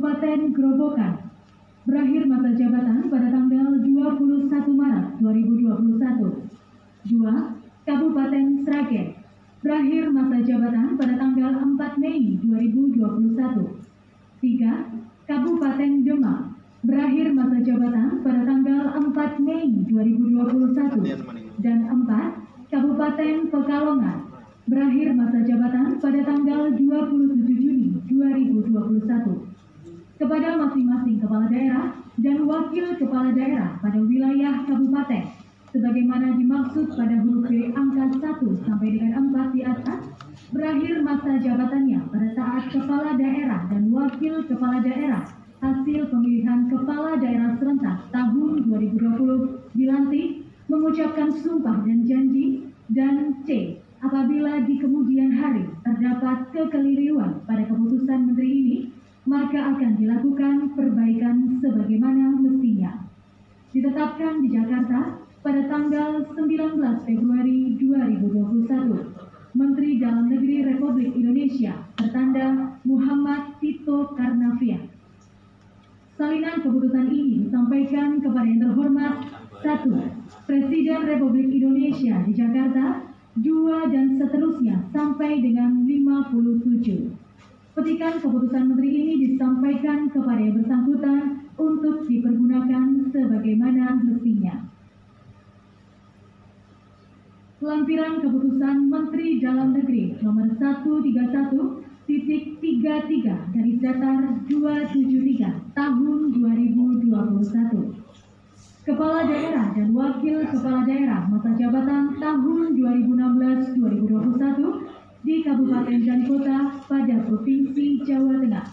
Kabupaten Grobogan berakhir masa jabatan pada tanggal 21 Maret 2021. 2. Kabupaten Sragen berakhir masa jabatan pada tanggal 4 Mei 2021. 3. Kabupaten Demak berakhir masa jabatan pada tanggal 4 Mei 2021. Dan 4. Kabupaten Pekalongan berakhir masa jabatan pada tanggal 27 Juni 2021. Kepada masing-masing kepala daerah dan wakil kepala daerah pada wilayah kabupaten, sebagaimana dimaksud pada huruf B angka 1 sampai dengan 4 di atas, berakhir masa jabatannya pada saat kepala daerah dan wakil kepala daerah hasil pemilihan kepala daerah serentak tahun 2020 dilantik, mengucapkan sumpah dan janji, dan C. Apabila di kemudian hari terdapat kekeliruan pada keputusan menteri ini, maka akan dilakukan perbaikan sebagaimana mestinya. Ditetapkan di Jakarta pada tanggal 19 Februari 2021, Menteri Dalam Negeri Republik Indonesia bertanda Muhammad Tito Karnavian. Salinan keputusan ini disampaikan kepada yang terhormat 1. Presiden Republik Indonesia di Jakarta, 2 dan seterusnya sampai dengan 57. Petikan keputusan menteri ini disampaikan kepada yang bersangkutan untuk dipergunakan sebagaimana mestinya. Lampiran keputusan Menteri Dalam Negeri nomor 131.33 garis datar 273 tahun 2021. Kepala daerah dan wakil kepala daerah masa jabatan tahun 2016-2021 di Kabupaten dan Kota pada Provinsi Jawa Tengah.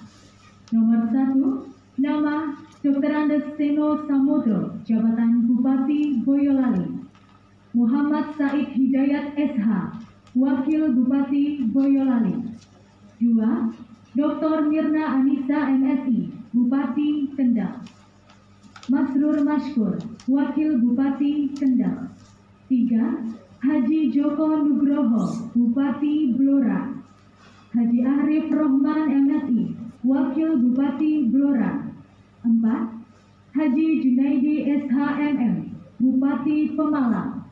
Nomor 1, nama Dr. Andes Seno Samodro, jabatan Bupati Boyolali. Muhammad Said Hidayat SH, Wakil Bupati Boyolali. 2. Dr. Mirna Anissa MSI, Bupati Kendal. Masrur Mashkur, Wakil Bupati Kendal. 3. Haji Joko Nugroho, Bupati Blora. Haji Arif Rohman MSI, Wakil Bupati Blora. 4. Haji Junaidi SHMM, Bupati Pemalang.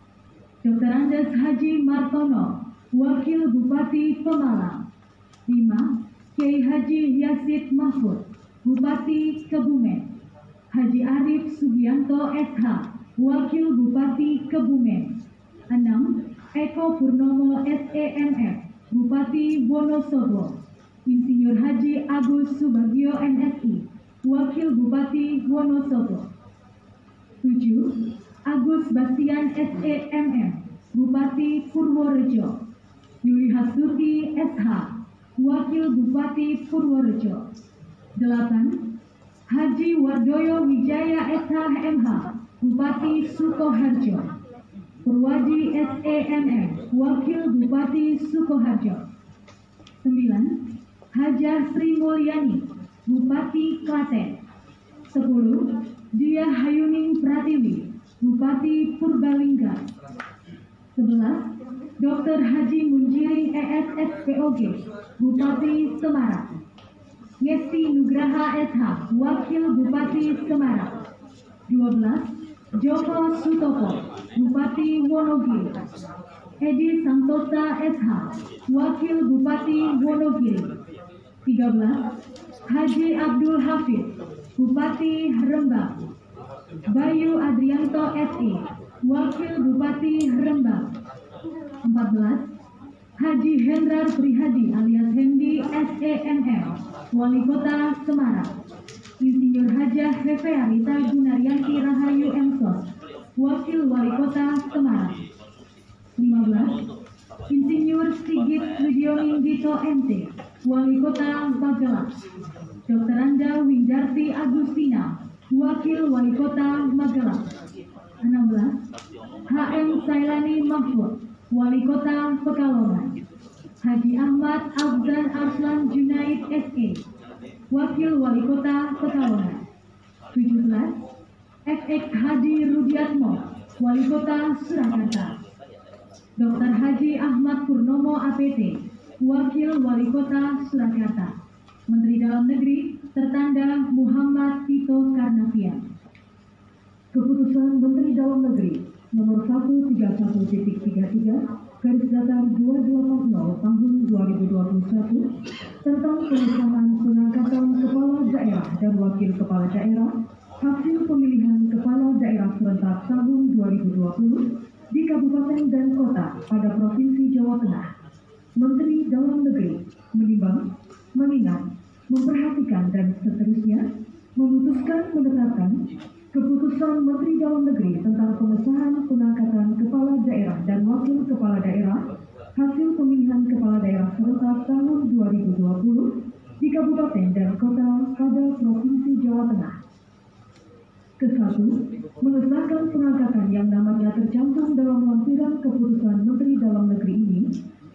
Dr. Andes Haji Martono, Wakil Bupati Pemalang. 5. Kiai Haji Yasid Mahfud, Bupati Kebumen. Haji Arif Sugianto SH, Wakil Bupati Kebumen. 6. Eko Purnomo SEMF, Bupati Wonosobo. Insinyur Haji Agus Subagio MSI, Wakil Bupati Wonosobo. 7. Agus Bastian SEMM, Bupati Purworejo. Yuli Hastuti SH, Wakil Bupati Purworejo. 8. Haji Wardoyo Wijaya SHMH, Bupati Sukoharjo. Purwadi SEMM, Wakil Bupati Sukoharjo. 9. Haja Sri Mulyani, Bupati Klaten. 10. Dia Hayuning Pratiwi, Bupati Purbalingga. 11. Dr. Haji Munjiring ESSPOG, Bupati Semarang. Yesti Nugraha SH, Wakil Bupati Semarang. 12. Joko Sutopo, Bupati Wonogiri. Edi Santosa SH, Wakil Bupati Wonogiri. 13. Haji Abdul Hafid, Bupati Rembang. Bayu Adrianto SE, Wakil Bupati Rembang. 14. Haji Hendrar Prihadi alias Hendi SEMM, Wali Kota Semarang. Insinyur Hajah Hefearita Gunaryanti Rahayu MSOS, Wakil Wali Kota Semarang. 15. Insinyur Sigit Widioningito MT, Wali Kota Magelang. Dr. Anda Windarti Agustina, Wakil Wali Kota Magelang. 16. HM Sailani Mahfud, Wali Kota Pekalongan. Haji Ahmad Afzan Arslan Junaid SE, Wakil Wali Kota Pekalongan. 17. FX Hadi Rudiatmo, Wali Kota Surakarta. Dr. Haji Ahmad Purnomo APT, Wakil Wali Kota Surakarta. Menteri Dalam Negeri tertanda Muhammad Tito Karnavian. Keputusan Menteri Dalam Negeri nomor 131.33 garis datar 280 tahun 2021 tentang pengesahan pengangkatan kepala daerah dan wakil kepala daerah hasil pemilihan kepala daerah serentak tahun 2020 di kabupaten dan kota pada Provinsi Jawa Tengah. Menteri Dalam Negeri menimbang, mengingat, memperhatikan dan seterusnya memutuskan menetapkan Keputusan Menteri Dalam Negeri tentang pengesahan pengangkatan kepala daerah dan wakil kepala daerah hasil pemilihan kepala daerah serentak tahun 2020 di kabupaten dan kota pada Provinsi Jawa Tengah. Ke-1, mengesahkan pengangkatan yang namanya tercantum dalam lampiran keputusan Menteri Dalam Negeri ini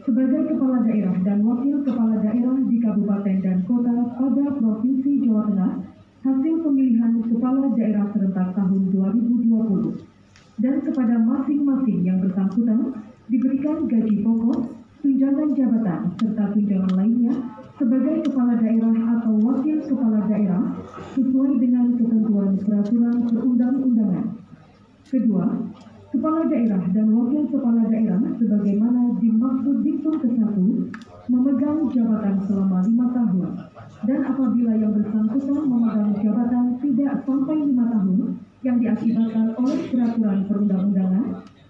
sebagai kepala daerah dan wakil kepala daerah di kabupaten dan kota pada Provinsi Jawa Tengah hasil pemilihan kepala daerah serentak tahun 2020 dan kepada masing-masing yang bersangkutan diberikan gaji pokok, tunjangan jabatan serta tunjangan lainnya sebagai kepala daerah atau wakil kepala daerah sesuai dengan ketentuan peraturan perundang-undangan. Kedua, kepala daerah dan wakil kepala daerah sebagaimana dimaksud diktum ke-1 memegang jabatan selama 5 tahun dan apabila yang bersangkutan memegang jabatan tidak sampai 5 tahun yang diakibatkan oleh peraturan perundang-undangan,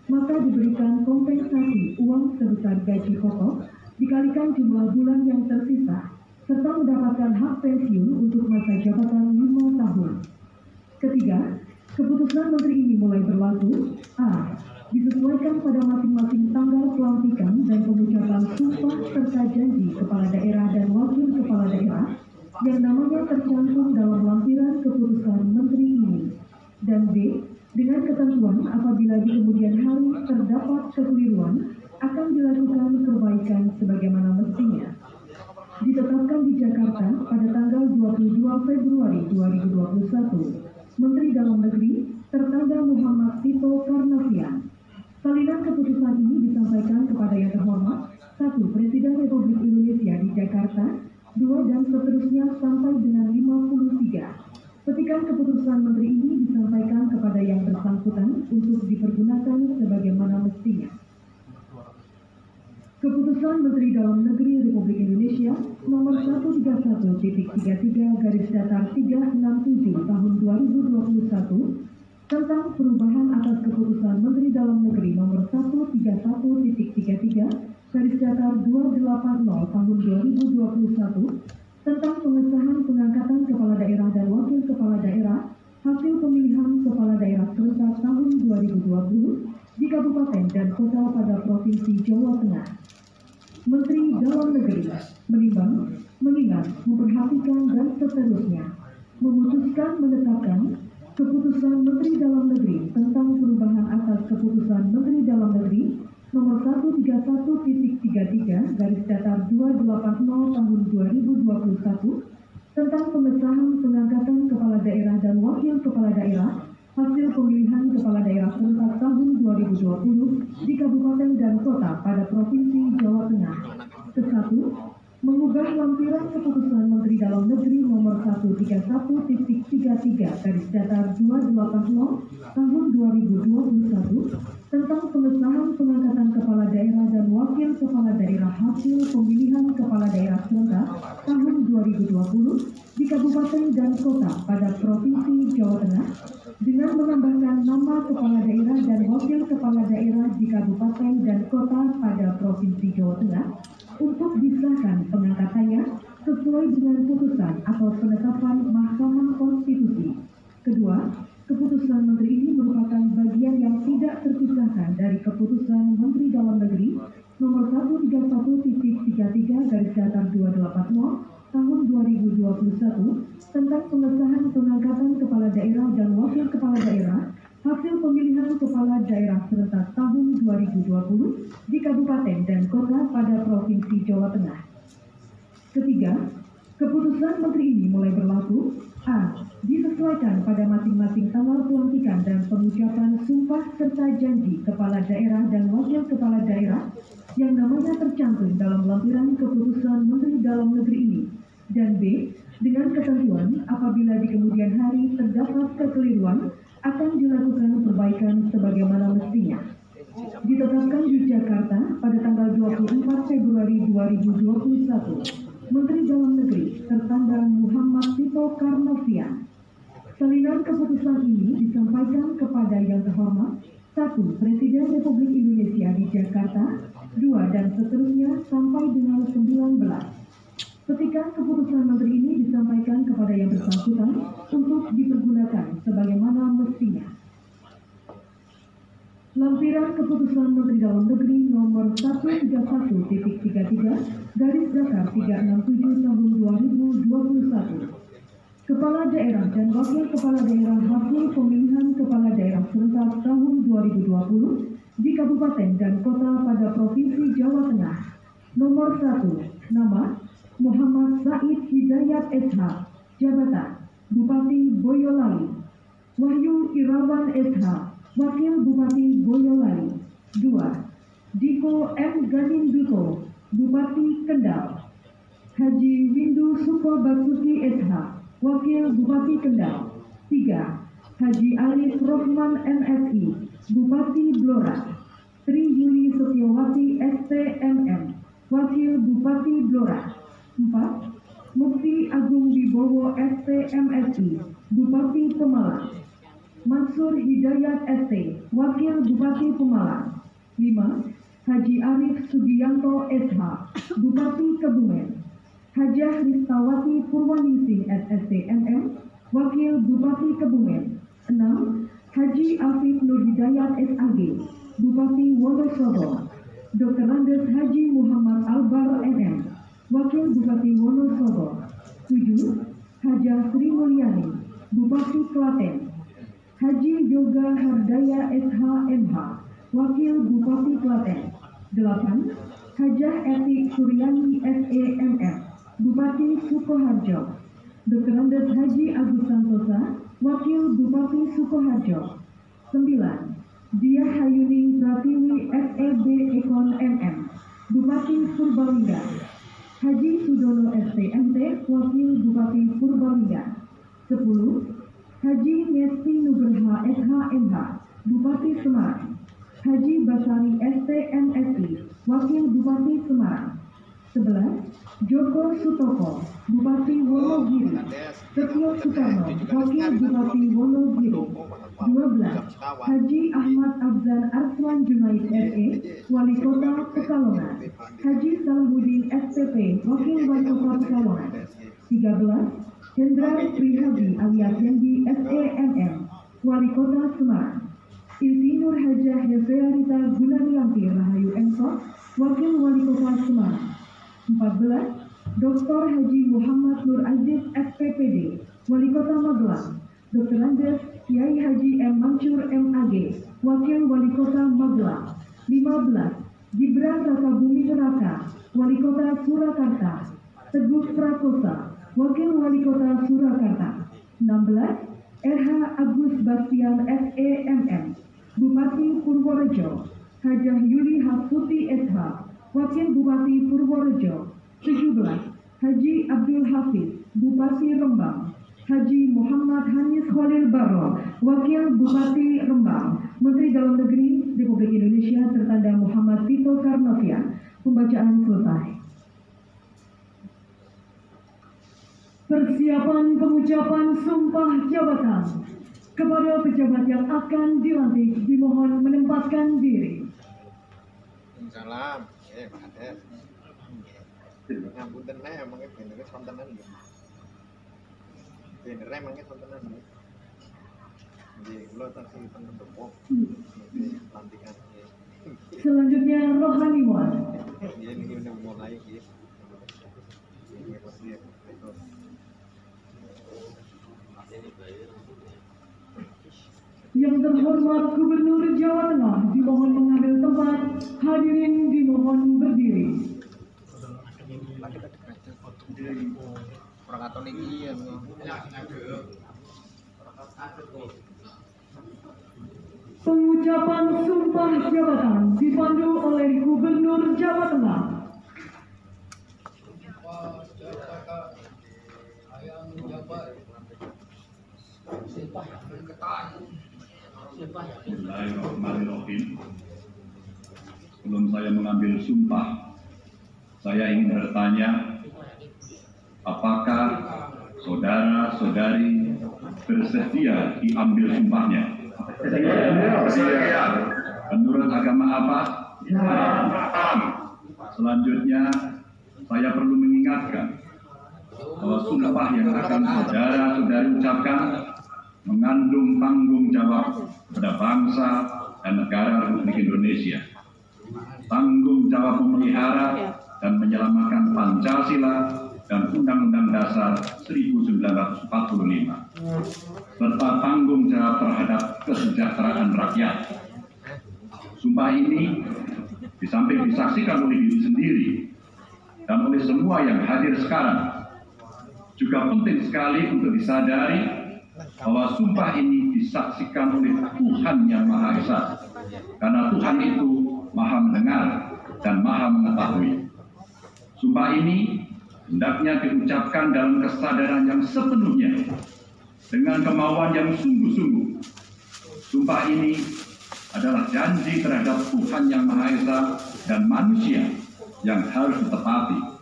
maka diberikan kompensasi uang sebesar gaji pokok dikalikan jumlah bulan yang tersisa serta mendapatkan hak pensiun untuk masa jabatan 5 tahun. Ketiga, keputusan Menteri ini mulai berlaku A. Disesuaikan pada masing-masing tanggal pelantikan dan pengucapan sumpah serta janji kepala daerah dan wakil kepala daerah yang namanya tercantum dalam lampiran keputusan Menteri ini. Dan B. Dengan ketentuan apabila di kemudian hari terdapat kekeliruan akan dilakukan perbaikan sebagaimana mestinya. Ditetapkan di Jakarta pada tanggal 22 Februari 2021. Menteri Dalam Negeri tertanda Muhammad Tito Karnavian. Salinan keputusan ini disampaikan kepada yang terhormat 1. Presiden Republik Indonesia di Jakarta, 2 dan seterusnya sampai dengan 53. Petikan keputusan Menteri ini disampaikan kepada yang bersangkutan untuk dipergunakan sebagaimana mestinya. Keputusan Menteri Dalam Negeri Republik Indonesia nomor 131.33 garis datar 367 tahun 2021 tentang perubahan atas keputusan Menteri Dalam Negeri nomor 131.33 garis datar 280 tahun 2021 tentang pengesahan pengangkatan kepala daerah dan wakil kepala daerah hasil pemilihan kepala daerah serentak tahun 2020 di kabupaten dan kota pada Provinsi Jawa Tengah. Menteri Dalam Negeri menimbang, mengingat, memperhatikan dan seterusnya memutuskan menetapkan Keputusan Menteri Dalam Negeri tentang perubahan atas Keputusan Menteri Dalam Negeri nomor 131.33 garis datar 280 tahun 2021 tentang pengesahan pengangkatan kepala daerah dan wakil kepala daerah hasil pemilihan kepala daerah serentak tahun 2020 di kabupaten dan kota pada Provinsi Jawa Tengah. Ke-1, mengubah lampiran keputusan Menteri Dalam Negeri nomor 131.33 garis datar 280 tahun 2021 tentang pengesahan pengangkatan kepala daerah dan wakil kepala daerah hasil pemilihan kepala daerah serentak tahun 2020 di kabupaten dan kota pada Provinsi Jawa Tengah dengan menambahkan nama kepala daerah dan wakil kepala daerah di kabupaten dan kota pada Provinsi Jawa Tengah untuk disahkan pengangkatannya sesuai dengan putusan atau penetapan Mahkamah Konstitusi. Kedua, keputusan Menteri ini merupakan bagian yang tidak terpisahkan dari keputusan Menteri Dalam Negeri nomor 131.33 garis datar 280 tahun 2021 tentang pengesahan pengangkatan kepala daerah dan wakil kepala daerah hasil pemilihan kepala daerah serentak tahun 2020 di kabupaten dan kota pada Provinsi Jawa Tengah. Ketiga, keputusan Menteri ini mulai berlaku A. Disesuaikan pada masing-masing tanggal pelantikan dan pengucapan sumpah serta janji kepala daerah dan wakil kepala daerah yang namanya tercantum dalam lampiran keputusan Menteri Dalam Negeri ini. Dan B. dengan ketentuan apabila di kemudian hari terdapat kekeliruan akan dilakukan perbaikan sebagaimana mestinya. Ditetapkan di Jakarta pada tanggal 24 Februari 2021, Menteri Dalam Negeri tertanda Muhammad Tito Karnavian. Salinan keputusan ini disampaikan kepada yang terhormat 1. Presiden Republik Indonesia di Jakarta, 2 dan seterusnya sampai dengan 19. Petikan keputusan Menteri ini disampaikan kepada yang bersangkutan untuk dipergunakan sebagaimana mestinya. Lampiran Keputusan Menteri Dalam Negeri nomor 131-33/367 tahun 2021. Kepala Daerah dan Wakil Kepala Daerah hasil pemilihan Kepala Daerah serentak tahun 2020 di Kabupaten dan Kota pada Provinsi Jawa Tengah. Nomor 1. Nama Muhammad Said Hidayat SH. Jabatan Bupati Boyolali. Wahyu Irawan SH. Wakil Bupati Boyolali. 2. Diko M. Ganinduto, Bupati Kendal. Haji Windu Sukobasuki SH. Wakil Bupati Kendal. 3. Haji Arif Rohman MSI, Bupati Blora. Tri Yuli Setiawati STMM, Wakil Bupati Blora. 4. Mufti Agung Wibowo STMSI, Bupati Pemalang. Mansur Hidayat ST, Wakil Bupati Pemalang. 5. Haji Arif Sugiyanto SH, Bupati Kebumen. Hajah Ristawati Purwaningsih SSTMM, Wakil Bupati Kebumen. 6. Haji Afif Nur Hidayat SAG, Bupati Wonosobo. Dr. Andes Haji Muhammad Albar NM, Wakil Bupati Wonosobo. 7. Hajah Sri Mulyani, Bupati Klaten. Haji Yoga Hardaya SHMH, Wakil Bupati Klaten. 8. Hajah Eti Suryani SEMM, Bupati Sukoharjo. Dr. Andes Haji Agus Santosa, Wakil Bupati Sukoharjo. 9. Diah Hayuni Pratiwi SEB Ekon MM, Bupati Purbalingga. Haji Sudono STMT, Wakil Bupati Purbalingga. 10. Haji Ngesti Nugraha SHMH, Bupati Semarang. Haji Basari STMSI, Wakil Bupati Semarang. 11. Joko Sutoko, Bupati Wonogiri. Setio Soekarno, Wakil Bupati Wonogiri. 12. Haji Ahmad Abzan Arslan Junaid RE, Wali Kota Pekalongan. Haji Salahuddin SPP, Wakil Wali Kota Pekalongan. 13. Hendra Prihaji alias Yendi SEMM, Wali Kota Semarang. Insinyur Hajah Hefearita Gunaryanti Rahayu Ensor, Wakil Wali Kota Semarang. 14. Dr. Haji Muhammad Nur Aziz SPPD, Wali Kota Magelang. Dr. Andes Kiai Haji M. Mansur MAG, Wakil Wali Kota Magelang. 15. Gibran Rakabuming Raka, Wali Kota Surakarta. Teguh Prakosa, Wakil Wali Kota Surakarta. 16. RH Agus Bastian SEMM, Bupati Purworejo. Hajah Yuli Hafsuti SH, Wakil Bupati Purworejo. 17. Haji Abdul Hafiz, Bupati Rembang. Haji Muhammad Hanis Khalil Baro, Wakil Bupati Rembang. Menteri Dalam Negeri Republik Indonesia tertanda Muhammad Tito Karnavian. Pembacaan selesai. Persiapan pengucapan sumpah jabatan. Kepada pejabat yang akan dilantik dimohon menempatkan diri. Salam, Pak Ades. Ngapunten emangnya benernya sontenan ya. Benernya emangnya sontenan ya. Jadi kalau taksi temen depok, lantikan. Selanjutnya rohaniwan. Ini udah mulai gitu. Ini pasti itu. Yang terhormat Gubernur Jawa Tengah dimohon mengambil tempat, hadirin dimohon berdiri. Orang Katolik iya. Pengucapan sumpah jabatan dipandu oleh Gubernur Jawa Tengah. Bismillahirrahmanirrahim. Sebelum saya mengambil sumpah, saya ingin bertanya, apakah saudara-saudari bersedia diambil sumpahnya? Menurut agama apa? Selanjutnya, saya perlu mengingatkan bahwa sumpah yang akan saudara-saudari ucapkan mengandung tanggung jawab kepada bangsa dan negara Republik Indonesia. Tanggung jawab memelihara dan menyelamatkan Pancasila dan Undang-Undang Dasar 1945, serta tanggung jawab terhadap kesejahteraan rakyat. Sumpah ini di samping disaksikan oleh diri sendiri dan oleh semua yang hadir sekarang, juga penting sekali untuk disadari bahwa sumpah ini disaksikan oleh Tuhan yang Maha Esa, karena Tuhan itu Maha mendengar dan Maha mengetahui. Sumpah ini hendaknya diucapkan dalam kesadaran yang sepenuhnya, dengan kemauan yang sungguh-sungguh. Sumpah ini adalah janji terhadap Tuhan yang Maha Esa dan manusia yang harus ditepati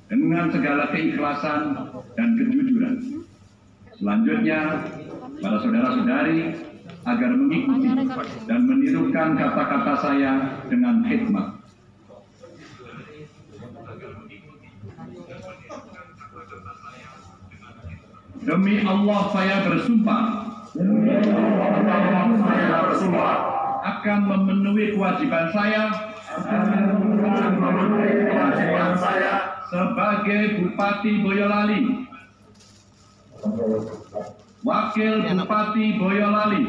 dengan segala keikhlasan dan kejujuran. Selanjutnya, para saudara-saudari agar mengikuti dan menirukan kata-kata saya dengan hikmat. Demi Allah saya bersumpah akan memenuhi kewajiban saya sebagai Bupati Boyolali, Wakil Bupati Boyolali,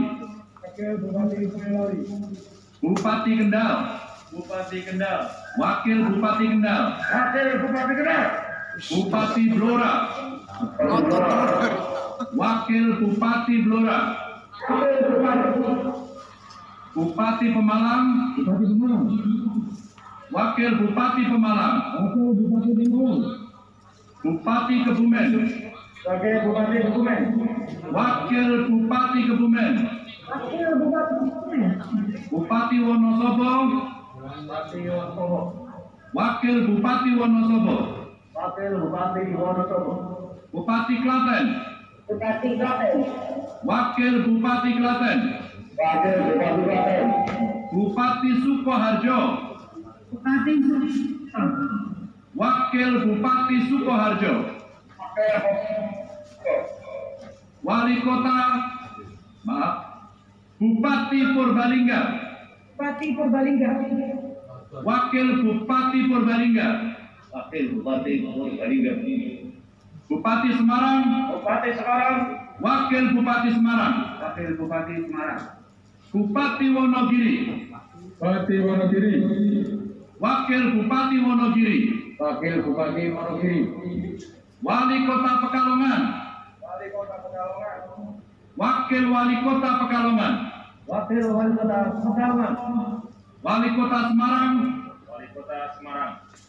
Bupati Kendal, Wakil Bupati Kendal, Bupati Blora, Wakil Bupati Blora, Bupati Pemalang, Wakil Bupati Pemalang, Bupati Kebumen, Wakil Bupati Kebumen, Bupati Wonosobo, Wakil Bupati Wonosobo, Bupati Klaten, Wakil Bupati Klaten, Bupati Sukoharjo, Wakil Bupati Sukoharjo, Wali Kota, Bupati Purbalingga, Wakil Bupati Purbalingga, Bupati Semarang, Wakil Bupati Semarang, Bupati Wonogiri, Wakil Bupati Wonogiri, Wali Kota Pekalongan, Wakil Wali Kota Pekalongan, Wali Kota Semarang,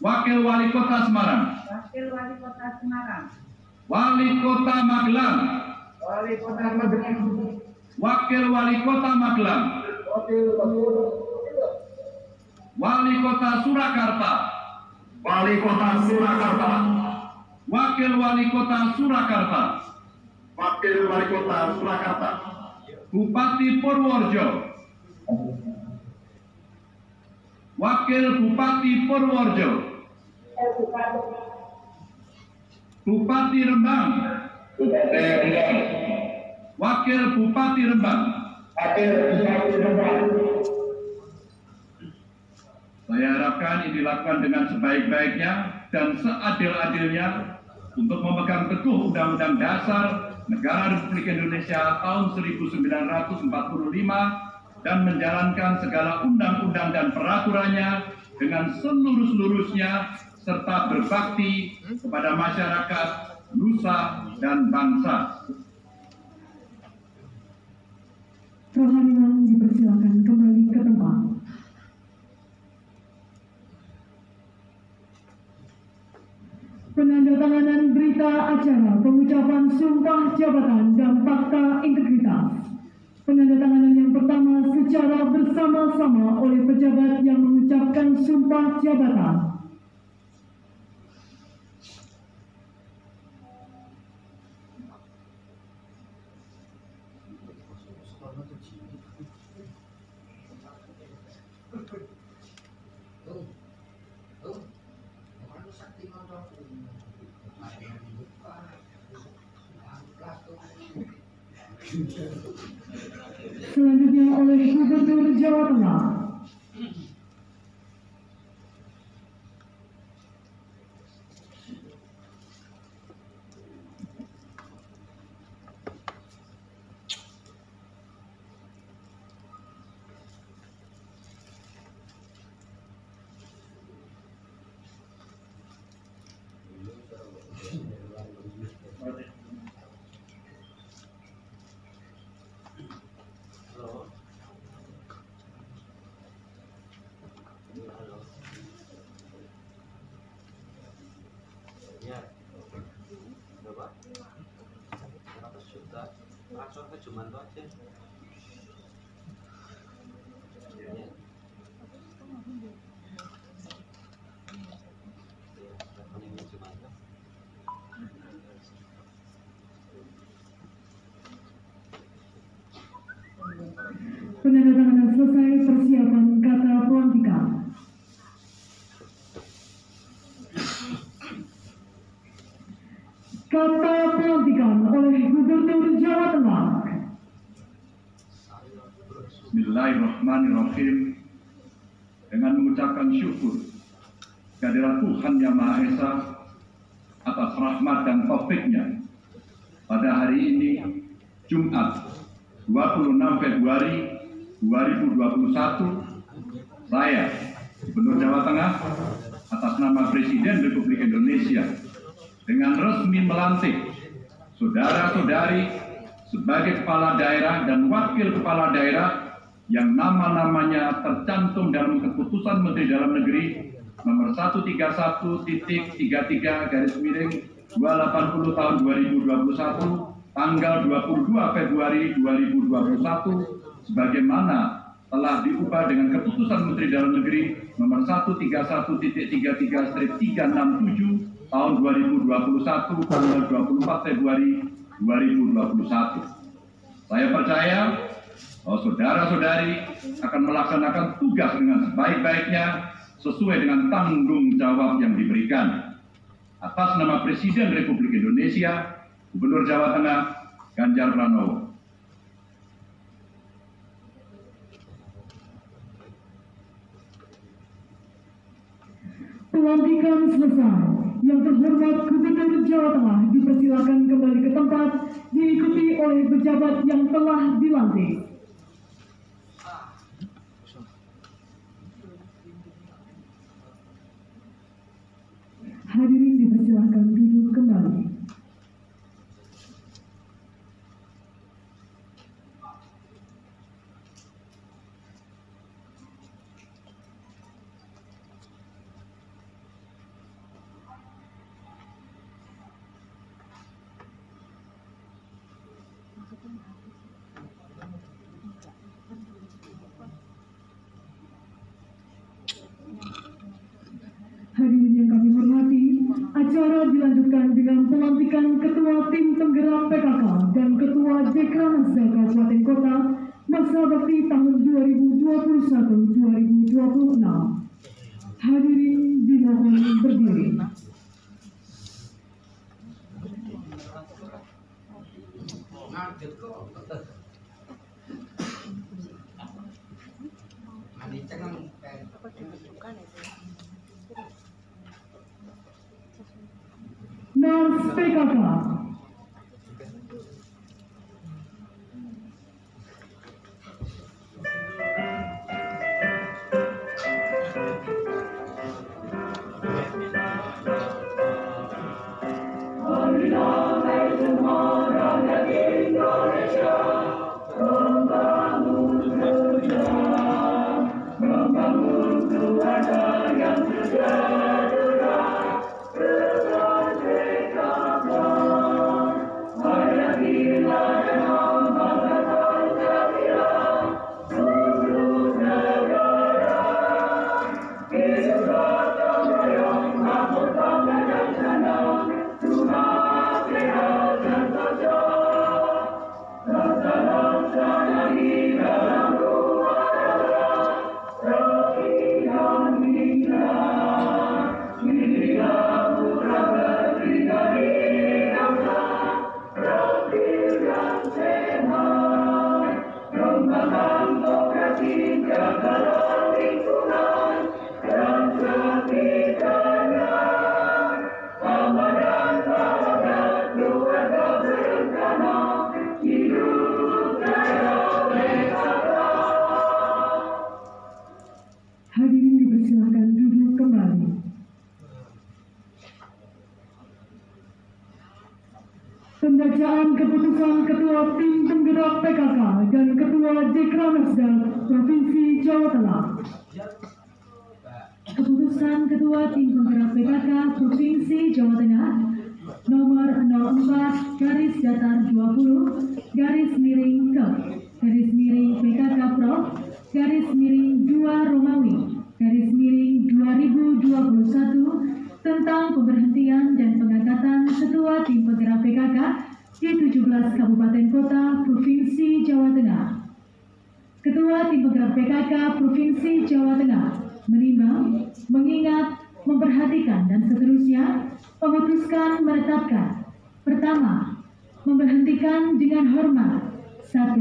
Wakil Wali Kota Semarang, Wali Kota Magelang, Wakil Wali Kota Magelang, Wali Kota Surakarta, Wakil Wali Kota Surakarta, Bupati Purworejo, Wakil Bupati Purworejo, Bupati Rembang, Wakil Bupati Rembang. Saya harapkan ini dilakukan dengan sebaik-baiknya dan seadil-adilnya untuk memegang teguh Undang-Undang Dasar Negara Republik Indonesia tahun 1945 dan menjalankan segala undang-undang dan peraturannya dengan seluruh-seluruhnya serta berbakti kepada masyarakat, nusa, dan bangsa. Rohaniwan dipersilakan kembali ke tempat. Penandatanganan berita berita acara pengucapan sumpah jabatan dan fakta integritas. Penandatanganan yang pertama secara bersama-sama oleh pejabat yang mengucapkan sumpah jabatan. Selanjutnya oleh Gubernur Jawa Tengah. Ya, coba. Berapa juta? Transfer ke Jumanto aja. Ya. Rekening Jumanto. Penandatanganan selesai, persiapan kata pelantikan. Kata pelantikan oleh Gubernur Jawa Tengah. Bismillahirrahmanirrahim. Dengan mengucapkan syukur kehadirat Tuhan Yang Maha Esa atas rahmat dan taufik-Nya, pada hari ini Jumat 26 Februari 2021, saya Gubernur Jawa Tengah atas nama Presiden Republik Indonesia dengan resmi melantik saudara-saudari sebagai kepala daerah dan wakil kepala daerah yang nama-namanya tercantum dalam Keputusan Menteri Dalam Negeri nomor 131.33/280 tahun 2021 tanggal 22 Februari 2021 sebagaimana telah diubah dengan Keputusan Menteri Dalam Negeri nomor 131.33/367 tahun 2021 tanggal 24 Februari 2021. Saya percaya bahwa saudara-saudari akan melaksanakan tugas dengan sebaik-baiknya sesuai dengan tanggung jawab yang diberikan. Atas nama Presiden Republik Indonesia, Gubernur Jawa Tengah, Ganjar Pranowo. Pelantikan selesai. Yang terhormat Gubernur Jawa Tengah dipersilakan kembali ke tempat, diikuti oleh pejabat yang telah dilantik. Hadirin dipersilakan duduk kembali. Hadirin yang kami hormati, acara dilanjutkan dengan pelantikan Ketua Tim Penggerak PKK dan Ketua Dekranasda Kabupaten Kota masa bakti tahun 2021-2026. Hadirin dimohon berdiri. Nars PKK. Membangun keluarga yang sejahtera, berbagai Keputusan Ketua Tim Penggerak PKK dan Ketua Dekranasda Provinsi Jawa Tengah. Keputusan Ketua Tim Penggerak PKK Provinsi Jawa Tengah nomor 04-20-PKK Prof _2 Romawi _2021 tentang pemberhentian dan pengangkatan Ketua Tim Penggerak PKK di 17 Kabupaten Kota Provinsi Jawa Tengah. Ketua Tim Penggerak PKK Provinsi Jawa Tengah menimbang, mengingat, memperhatikan, dan seterusnya memutuskan menetapkan: pertama, memberhentikan dengan hormat 1.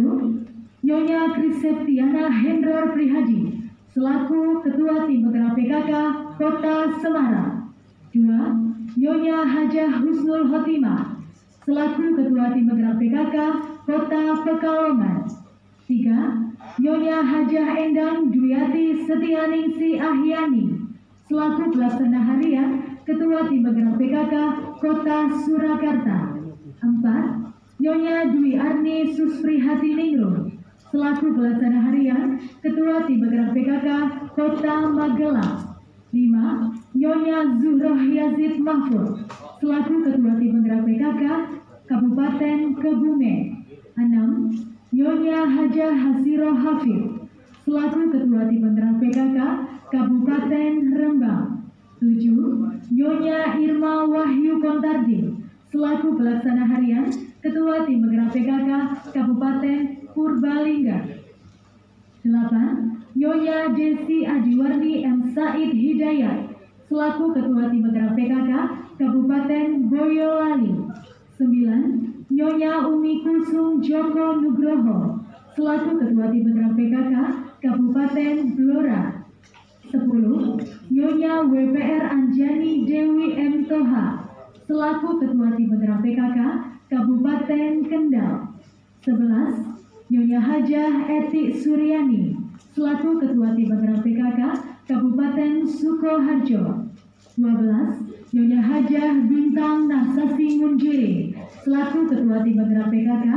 Nyonya Kriseptiana Hendrar Prihaji selaku Ketua Tim Penggerak PKK Kota Semarang. 2. Nyonya Hajah Husnul Khotimah selaku Ketua Tim Penggerak PKK Kota Pekalongan. 3. Nyonya Hajah Endang Dwiyati Setianingsi Ahyani selaku Pelaksana Harian Ketua Tim Penggerak PKK Kota Surakarta. 4. Nyonya Dwi Arni Susprihati Ningrum selaku Pelaksana Harian Ketua Tim Penggerak PKK Kota Magelang. 5. Nyonya Zuhroh Yazid Mahfud selaku Ketua Tim Penggerak PKK Kabupaten Kebumen. 6. Nyonya Hajah Hasiroh Hafid selaku Ketua Tim Penggerak PKK Kabupaten Rembang. 7. Nyonya Irma Wahyu Kontardi selaku Pelaksana Harian Ketua Tim Penggerak PKK Kabupaten Purbalingga. 8. Nyonya Desi Adiwarni M. Said Hidayat selaku Ketua Tim Penggerak PKK Kabupaten Boyolali. 9. Nyonya Umi Kusum Joko Nugroho selaku Ketua Tim Penggerak PKK Kabupaten Blora. 10. Nyonya WPR Anjani Dewi M. Toha selaku Ketua Tim Penggerak PKK Kabupaten Kendal. 11. Nyonya Hajah Eti Suryani selaku Ketua Tim Penggerak PKK Kabupaten Sukoharjo. 12. Nyonya Hajah Bintang Nasasi Munjiri selaku Ketua Tim Penggerak PKK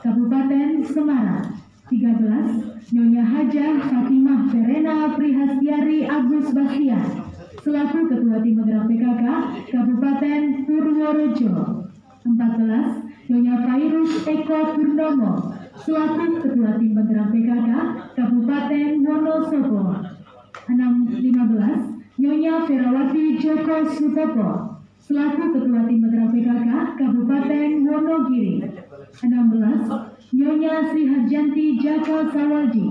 Kabupaten Semarang. 13. Nyonya Hajah Fatimah Verena Prihastiari Agus Bastian selaku Ketua Tim Penggerak PKK Kabupaten Purworejo. 14. Nyonya Fairuz Eko Purnomo selaku Ketua Tim Penggerak PKK Kabupaten Wonosobo. 15. Nyonya Ferawati Joko Sutopo selaku Ketua Tim Penggerak PKK Kabupaten Wonogiri. 16. Nyonya Sri Harjanti Jaka Sawalji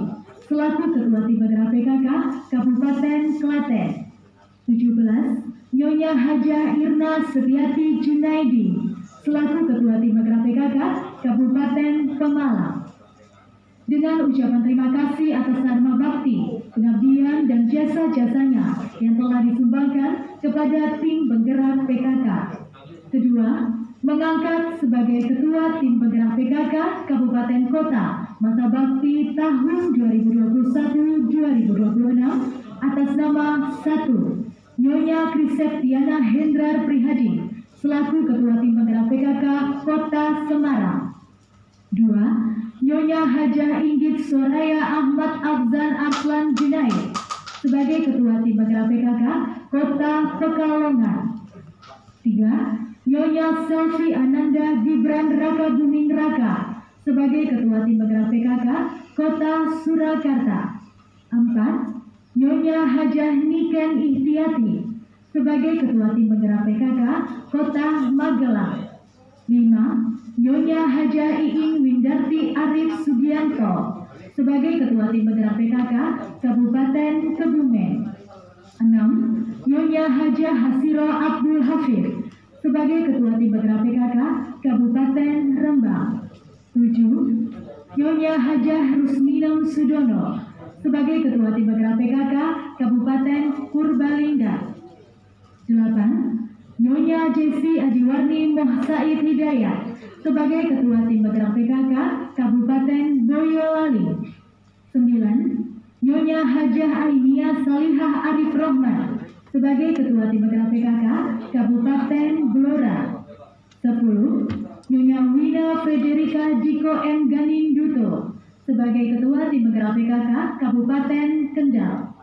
selaku Ketua Tim Penggerak PKK Kabupaten Klaten. 17. Nyonya Hajah Irna Setiati Junaidi selaku Ketua Tim Penggerak PKK Kabupaten Pemalang. Dengan ucapan terima kasih atas dharma bakti, pengabdian, dan jasa-jasanya yang telah disumbangkan kepada Tim Penggerak PKK. Kedua, mengangkat sebagai Ketua Tim Penggerak PKK Kabupaten Kota masa bakti tahun 2021-2026 atas nama 1. Nyonya Kriseptiana Hendrar Prihaji selaku Ketua Tim Penggerak PKK Kota Semarang. 2. Nyonya Hajah Inggit Soraya Ahmad Afzan Arslan Junaid sebagai Ketua Tim Penggerak PKK Kota Pekalongan. 3. Nyonya Selvi Ananda Gibran Raka Buming Raka sebagai Ketua Tim Penggerak PKK Kota Surakarta. 4. Nyonya Hajah Niken Ihtiati sebagai Ketua Tim Penggerak PKK Kota Magelang. 5. Nyonya Hajah Iing Windarti Arif Sugianto sebagai Ketua Tim Penggerak PKK Kabupaten Kebumen. 6. Nyonya Hajah Hasiro Abdul Hafid sebagai Ketua Tim Penggerak PKK Kabupaten Rembang. 7. Nyonya Hajah Rusminem Sudono sebagai Ketua Tim Penggerak PKK Kabupaten Purbalingga. 8. Nyonya Desi Adiwarni Moh Said Hidayat sebagai Ketua Tim Penggerak PKK Kabupaten Boyolali. 9. Nyonya Hajah Ainia Salihah Arif Rohman sebagai Ketua Tim Penggerak PKK Kabupaten Blora. 10. Nyonya Wina Frederika Jiko M. Ganinduto sebagai Ketua Tim Penggerak PKK Kabupaten Kendal.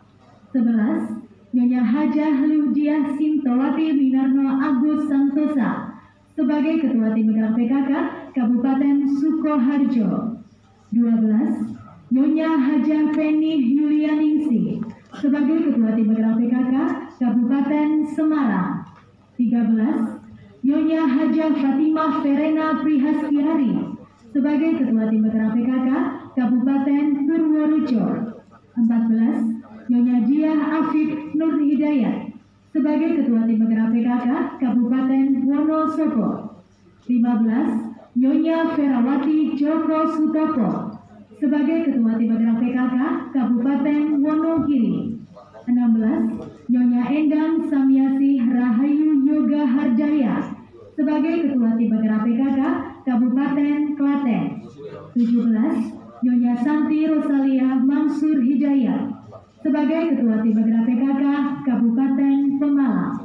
11. Nyonya Hajah Ludiah Sintowati Minarno Agus Santosa sebagai Ketua Tim Penggerak PKK Kabupaten Sukoharjo. 12. Nyonya Hajah Feni Yulianingsi sebagai Ketua Tim Penggerak PKK Kabupaten Semarang. 13. Nyonya Hajah Fatimah Verena Prihastiari sebagai Ketua Tim Penggerak PKK Kabupaten Purworejo. 14. Nyonya Diah Afif Nur Hidayat sebagai Ketua Tim Penggerak PKK Kabupaten Wonosobo. 15. Nyonya Ferawati Joko Sutopo sebagai Ketua Tim Penggerak PKK Kabupaten Wonogiri. 16. Nyonya Endang Samyasi Rahayu Yoga Harjaya sebagai Ketua Tim Penggerak PKK Kabupaten Klaten. 17. Nyonya Santi Rosalia Mansur Hidayat sebagai Ketua Tim Penggerak PKK Kabupaten Pemalang.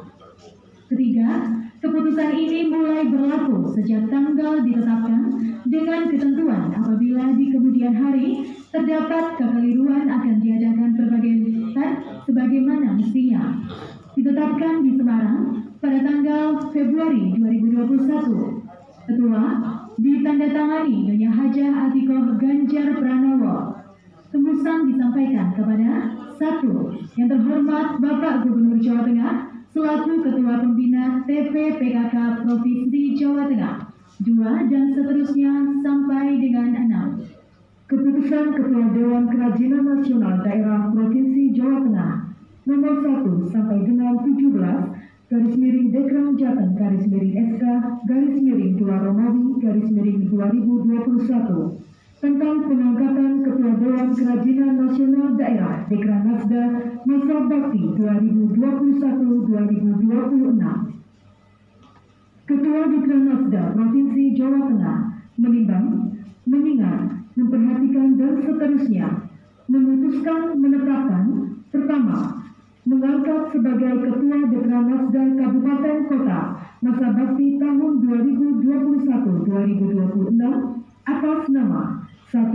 Ketiga, keputusan ini mulai berlaku sejak tanggal ditetapkan dengan ketentuan apabila di kemudian hari terdapat kekeliruan akan diadakan berbagai kegiatan sebagaimana mestinya. Ditetapkan di Semarang pada tanggal Februari 2021. Ketua ditandatangani Nyonya Hajah Atikoh Ganjar Pranowo. Tembusan disampaikan kepada 1. Yang terhormat Bapak Gubernur Jawa Tengah selaku Ketua Pembina TPPKK Provinsi Jawa Tengah. 2 dan seterusnya sampai dengan 6. Keputusan Ketua Dewan Kerajinan Nasional Daerah Provinsi Jawa Tengah nomor 1 sampai dengan 17 /Dekran Jateng /SK /2 Romawi /2021 tentang pengangkatan Ketua Dewan Kerajinan Nasional Daerah Dekranasda Masa Bakti 2021-2026. Ketua Dekranasda Provinsi Jawa Tengah menimbang, mengingat, memperhatikan dan seterusnya memutuskan menetapkan pertama, mengangkat sebagai Ketua Dekranasda Kabupaten Kota masa bakti tahun 2021-2026 atas nama 1.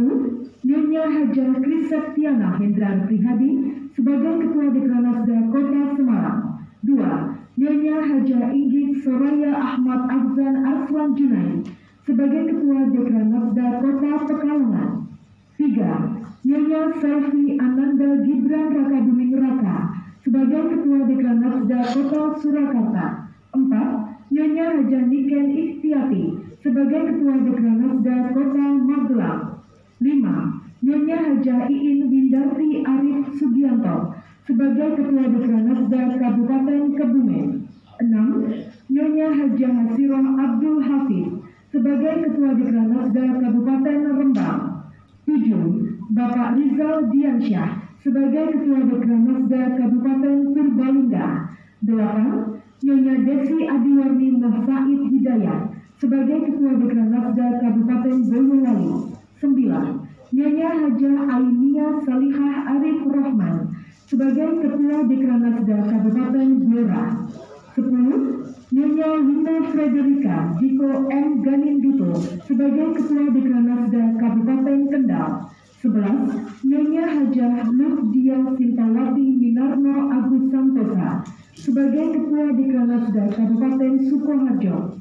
Nyonya Hajah Krisaktiana Hendrar Prihadi sebagai Ketua Dekranasda Kota Semarang. 2. Nyonya Hajah Inggit Soraya Ahmad Afzan Arslan Junaid sebagai Ketua Dekranasda Kota Pekalongan. 3. Nyonya Selvi Ananda Gibran Raka Buming Raka sebagai Ketua Dekranasda Kota Surakarta. 4. Nyonya Hajah Niken Ikhtiati sebagai Ketua Dekranasda Kota Magelang. 5. Nyonya Hajah Iin Windarti Arif Sugianto sebagai Ketua Dekranasda Kabupaten Kebumen. 6. Nyonya Hajah Hasirah Abdul Hafiz sebagai Ketua Dekranasda Kabupaten Rembang. 7. Bapak Rizal Diansyah sebagai Ketua Dekranasda Kabupaten Purbalingga. 8. Nyonya Desi Adiwarni Said Hidayat sebagai Ketua Dekranasda Kabupaten Boyolali. 9. Nyonya Hajah Ainia Salihah Arif Rahman sebagai Ketua Dekranasda Kabupaten Blora. 10. Nyonya Wina Frederika Jiko M. Ganinduto sebagai Ketua Dekranasda Kabupaten Kendal. 11. Nyonya Hajah Ludiah Sintowati Minarno Agus Santosa sebagai Ketua Dekranasda Kabupaten Sukoharjo.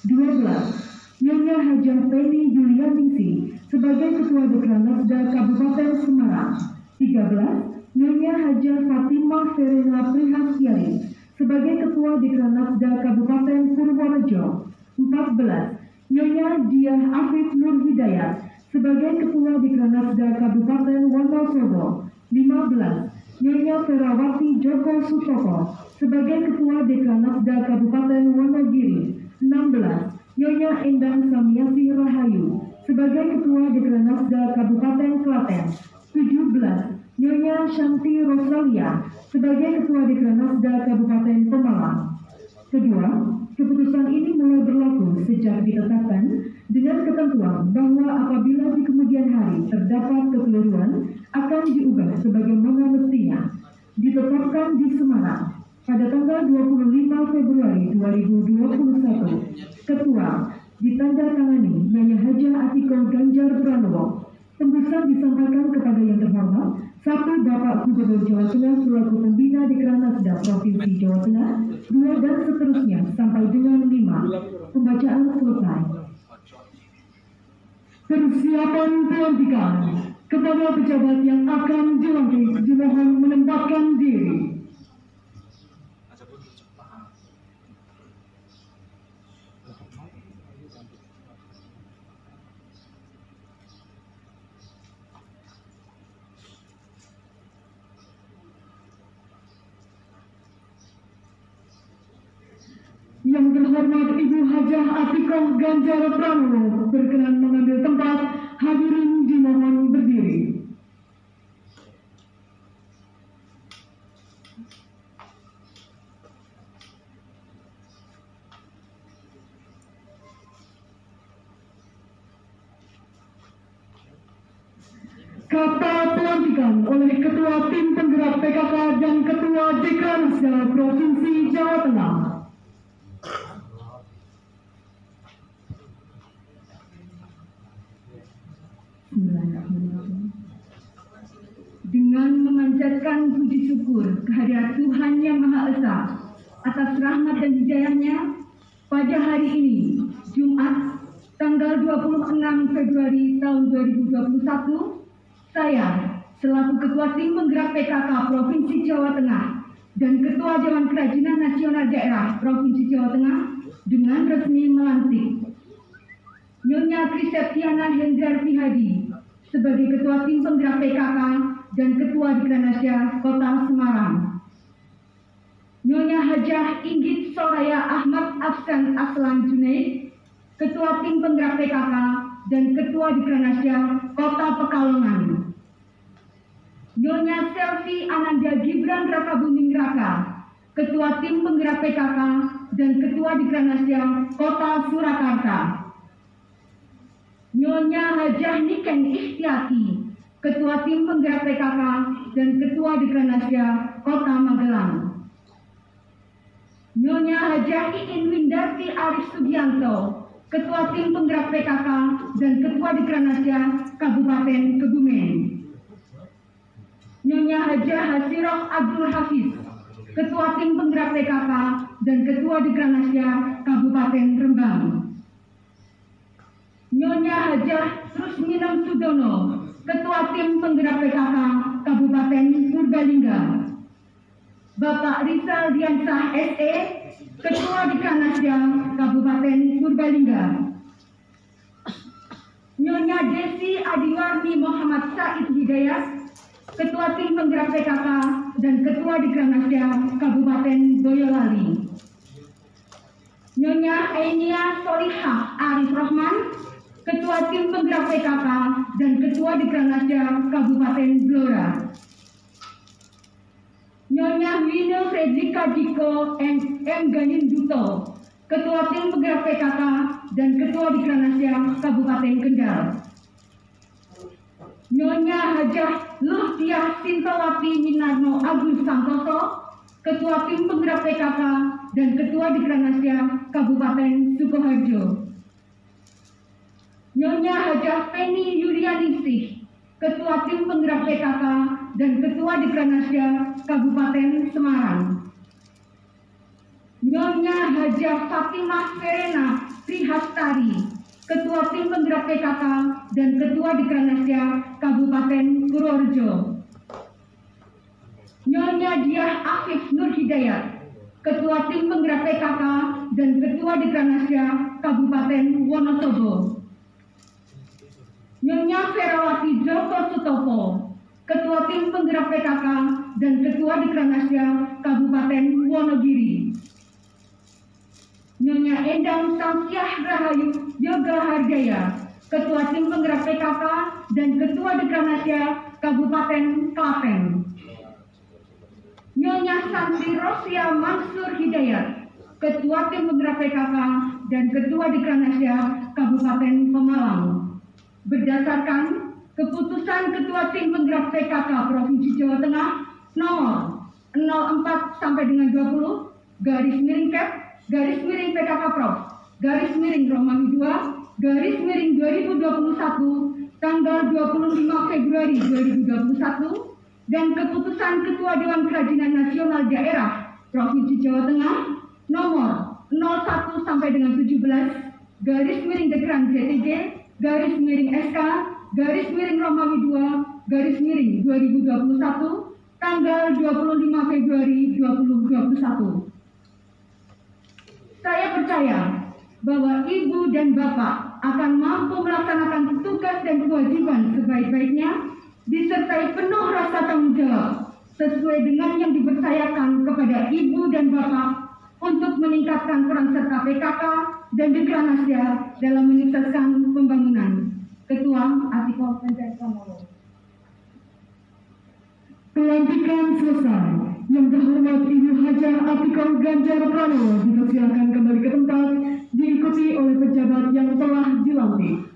12. Nyonya Hajah Feni Yulianingsi sebagai Ketua Dekranasda Kabupaten Semarang. 13. Nyonya Hajah Fatimah Verena Prihastiari sebagai Ketua Dekranasda Kabupaten Purworejo. 14. Nyonya Diah Afif Nur Hidayat sebagai Ketua Dekranasda Kabupaten Wonosobo. 15. Nyonya Ferawati Joko Sutopo sebagai Ketua Dekranasda Kabupaten Wonogiri. 16. Nyonya Endang Samyasi Rahayu sebagai Ketua Dekranasda Kabupaten Klaten. 17. Nyonya Shanti Rosalia sebagai Ketua Dekranasda Kabupaten Pemalang. Kedua, keputusan ini mulai berlaku sejak ditetapkan dengan ketentuan bahwa apabila di kemudian hari terdapat kekeliruan akan diubah sebagaimana mestinya. Ditetapkan di Semarang pada tanggal 25 Februari 2021, Ketua ditandatangani Yaya Hajah Atikoh Ganjar Pranowo. Tembusan disampaikan kepada yang terhormat, 1. Bapak Gubernur Jawa Tengah selaku pembina di Kranasda Provinsi Jawa Tengah, 2 dan seterusnya sampai dengan 5. Pembacaan selesai. Persiapan pelantikan. Kepada pejabat yang akan dilantik, dimohon menempatkan diri. Yang terhormat Ibu Hajah Atikoh Ganjar Pranowo berkenan mengambil tempat. Hadirin dimohon berdiri. Kata pelantikan oleh Ketua Tim Penggerak PKK dan Ketua Dekranasda Provinsi Jawa Tengah. Dengan memanjatkan puji syukur kehadirat Tuhan Yang Maha Esa atas rahmat dan hidayahnya, pada hari ini, Jumat, tanggal 26 Februari tahun 2021, saya, selaku Ketua Tim Penggerak PKK Provinsi Jawa Tengah dan Ketua Dewan Kerajinan Nasional Daerah Provinsi Jawa Tengah, dengan resmi melantik Nyonya Kriseptiana Hendrar Prihadi sebagai Ketua Tim Penggerak PKK dan Ketua Dekranasda Kota Semarang. Nyonya Hajah Inggit Soraya Ahmad Afsan Aslan Junaid, Ketua Tim Penggerak PKK dan Ketua Dekranasda Kota Pekalongan. Nyonya Selvi Ananda Gibran Rakabuming Raka, Ketua Tim Penggerak PKK dan Ketua Dekranasda Kota Surakarta. Nyonya Hajah Niken Ikhtiati, Ketua Tim Penggerak PKK dan Ketua Dekranasda Kota Magelang. Nyonya Hajah Iin Windarti Arif Sugianto, Ketua Tim Penggerak PKK dan Ketua Dekranasda Kabupaten Kebumen. Nyonya Hajah Hasiroh Abdul Hafiz, Ketua Tim Penggerak PKK dan Ketua Dekranasda Kabupaten Rembang. Nyonya Hajah Rusminam Sudono, Ketua Tim Penggerak PKK Kabupaten Purbalingga. Bapak Rizal Diansah SE, Ketua Dekranasda Kabupaten Purbalingga. Nyonya Desi Adiwarni Muhammad Said Hidayat, Ketua Tim Penggerak PKK dan Ketua Dekranasda Kabupaten Boyolali. Nyonya Ainia Solihah Arif Rahman, Ketua Tim Penggerak PKK dan Ketua Dekranasda Kabupaten Blora. Nyonya Wino Fredrika Diko M. Ganin Duto, Ketua Tim Penggerak PKK dan Ketua Dekranasda Kabupaten Kendal. Nyonya Hajah Luhtiah Sintawati Minarno Agus Santoso, Ketua Tim Penggerak PKK dan Ketua Dekranasda Kabupaten Sukoharjo. Nyonya Hajah Penny Yulianingsih, Ketua Tim Penggerak PKK dan Ketua Dekranasda Kabupaten Semarang. Nyonya Hajah Fatimah Serena Prihastari, Ketua Tim Penggerak PKK dan Ketua Dekranasda Kabupaten Purworejo. Nyonya Diah Afif Nur Hidayat, Ketua Tim Penggerak PKK dan Ketua Dekranasda Kabupaten Wonosobo. Nyonya Ferawati Joko Sutopo, Ketua Tim Penggerak PKK dan Ketua Dekranasda Kabupaten Wonogiri. Nyonya Endang Samsiah Rahayu Yoga Harjaya, Ketua Tim Penggerak PKK dan Ketua Dekranasda Kabupaten Klaten. Nyonya Santi Rosia Mansur Hidayat, Ketua Tim Penggerak PKK dan Ketua Dekranasda Kabupaten Pemalang. Berdasarkan keputusan Ketua Tim Penggerak PKK Provinsi Jawa Tengah nomor 04 sampai dengan 20 garis miring Kep garis miring PKK Prof garis miring Romawi 2 garis miring 2021 tanggal 25 Februari 2021 dan keputusan Ketua Dewan Kerajinan Nasional Daerah Provinsi Jawa Tengah nomor 01 sampai dengan 17 garis miring Dekran JTJ garis miring SK garis miring Romawi 2 garis miring 2021 tanggal 25 Februari 2021. Saya percaya bahwa Ibu dan Bapak akan mampu melaksanakan tugas dan kewajiban sebaik-baiknya disertai penuh rasa tanggung jawab sesuai dengan yang dipercayakan kepada Ibu dan Bapak untuk meningkatkan peran serta PKK dan Dekranasda dalam menyukseskan pembangunan. Ketua Atiko Sanjaya Pranowo. Pelantikan selesai. Yang terhormat Ibu Hajar Atiko Ganjar Pranowo dipersilakan kembali ke tempat diikuti oleh pejabat yang telah dilantik.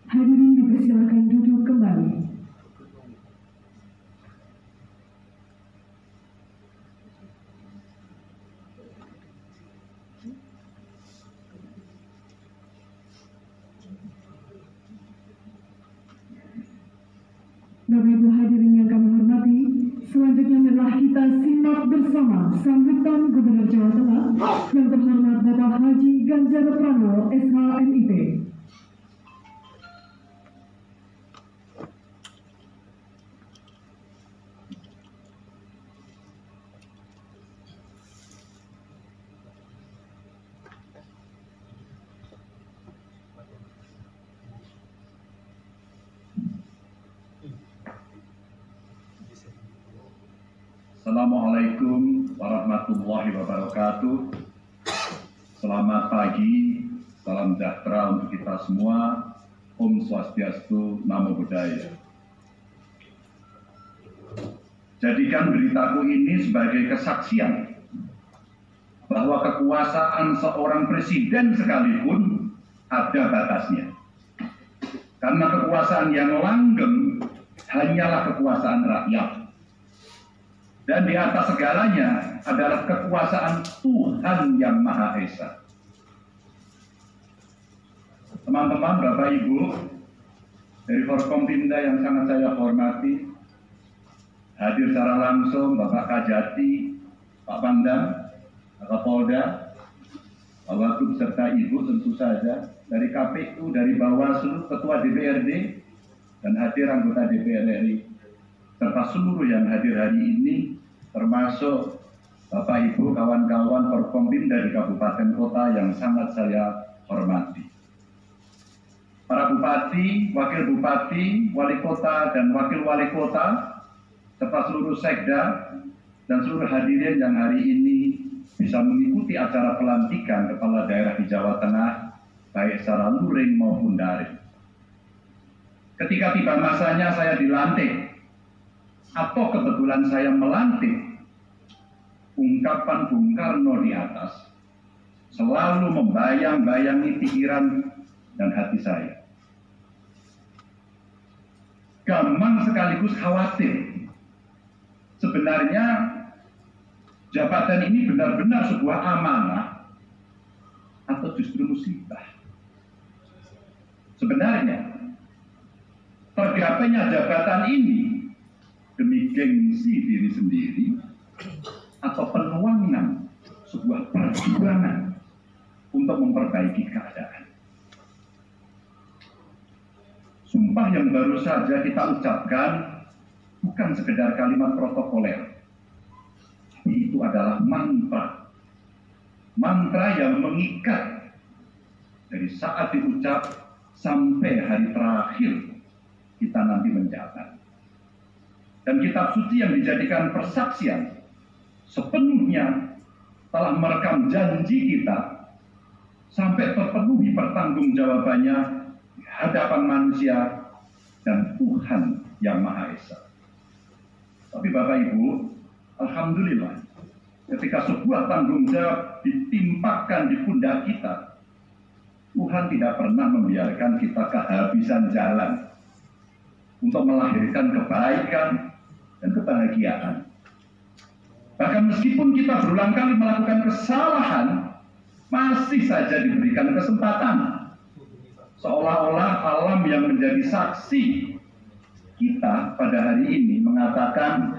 Hadirin dipersilakan duduk kembali. Bapak Ibu hadirin yang kami hormati, selanjutnya adalah kita simak bersama sambutan Gubernur Jawa Tengah yang terhormat Bapak Haji Ganjar Pranowo, SHMIP. Assalamualaikum warahmatullahi wabarakatuh. Selamat pagi, salam sejahtera untuk kita semua. Om Swastiastu, Namo Buddhaya. Jadikan beritaku ini sebagai kesaksian bahwa kekuasaan seorang presiden sekalipun ada batasnya. Karena kekuasaan yang langgeng hanyalah kekuasaan rakyat. Dan di atas segalanya adalah kekuasaan Tuhan yang Maha Esa. Teman-teman, Bapak Ibu, dari Forkompimda yang sangat saya hormati, hadir secara langsung Bapak Kajati, Pak Pangdam, Pak Kapolda, Pak Wagub serta Ibu tentu saja, dari KPU, dari Bawaslu, Ketua DPRD, dan hadir anggota DPR RI, serta seluruh yang hadir hari ini, termasuk Bapak Ibu, kawan-kawan Forkompimda di kabupaten kota yang sangat saya hormati. Para bupati, wakil bupati, wali kota, dan wakil wali kota, serta seluruh sekda dan seluruh hadirin yang hari ini bisa mengikuti acara pelantikan kepala daerah di Jawa Tengah, baik secara luring maupun daring. Ketika tiba masanya saya dilantik, atau kebetulan saya melantik, ungkapan Bung Karno di atas selalu membayang-bayangi pikiran dan hati saya. Gamang sekaligus khawatir. Sebenarnya jabatan ini benar-benar sebuah amanah atau justru musibah. Sebenarnya tergapainya jabatan ini demi gengsi diri sendiri atau penuangan sebuah perjuangan untuk memperbaiki keadaan. Sumpah yang baru saja kita ucapkan bukan sekedar kalimat protokoler, tapi itu adalah mantra. Mantra yang mengikat dari saat diucap sampai hari terakhir kita nanti menjabat. Dan kitab suci yang dijadikan persaksian sepenuhnya telah merekam janji kita sampai terpenuhi pertanggungjawabannya di hadapan manusia dan Tuhan yang Maha Esa. Tapi Bapak Ibu, alhamdulillah ketika sebuah tanggung jawab ditimpakan di pundak kita, Tuhan tidak pernah membiarkan kita kehabisan jalan untuk melahirkan kebaikan dan kebahagiaan. Bahkan meskipun kita berulang kali melakukan kesalahan, masih saja diberikan kesempatan. Seolah-olah alam yang menjadi saksi kita pada hari ini mengatakan,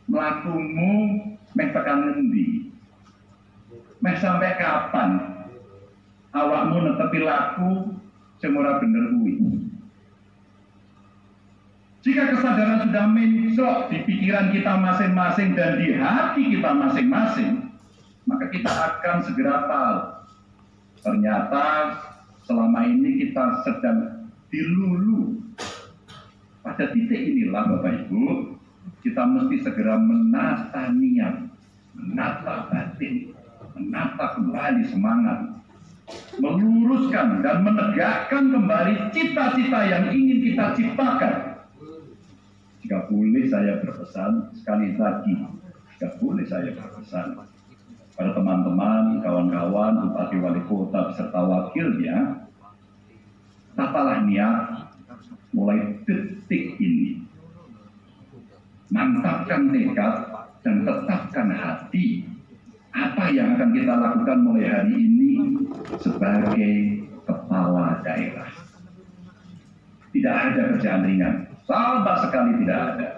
melakumu meh tekan ngendi, meh sampai kapan awakmu netepi laku sing ora bener kuwi. Jika kesadaran sudah mencok di pikiran kita masing-masing dan di hati kita masing-masing, maka kita akan segera tahu ternyata selama ini kita sedang dilulu. Pada titik inilah Bapak Ibu, kita mesti segera menata niat, menata batin, menata kembali semangat, meluruskan dan menegakkan kembali cita-cita yang ingin kita ciptakan. Jika boleh saya berpesan sekali lagi, jika boleh saya berpesan pada teman-teman, kawan-kawan, bupati, wali kota beserta wakilnya, tatalah niat mulai detik ini. Mantapkan tekad dan tetapkan hati apa yang akan kita lakukan mulai hari ini sebagai kepala daerah. Tidak ada kerjaan ringan, sama sekali tidak ada.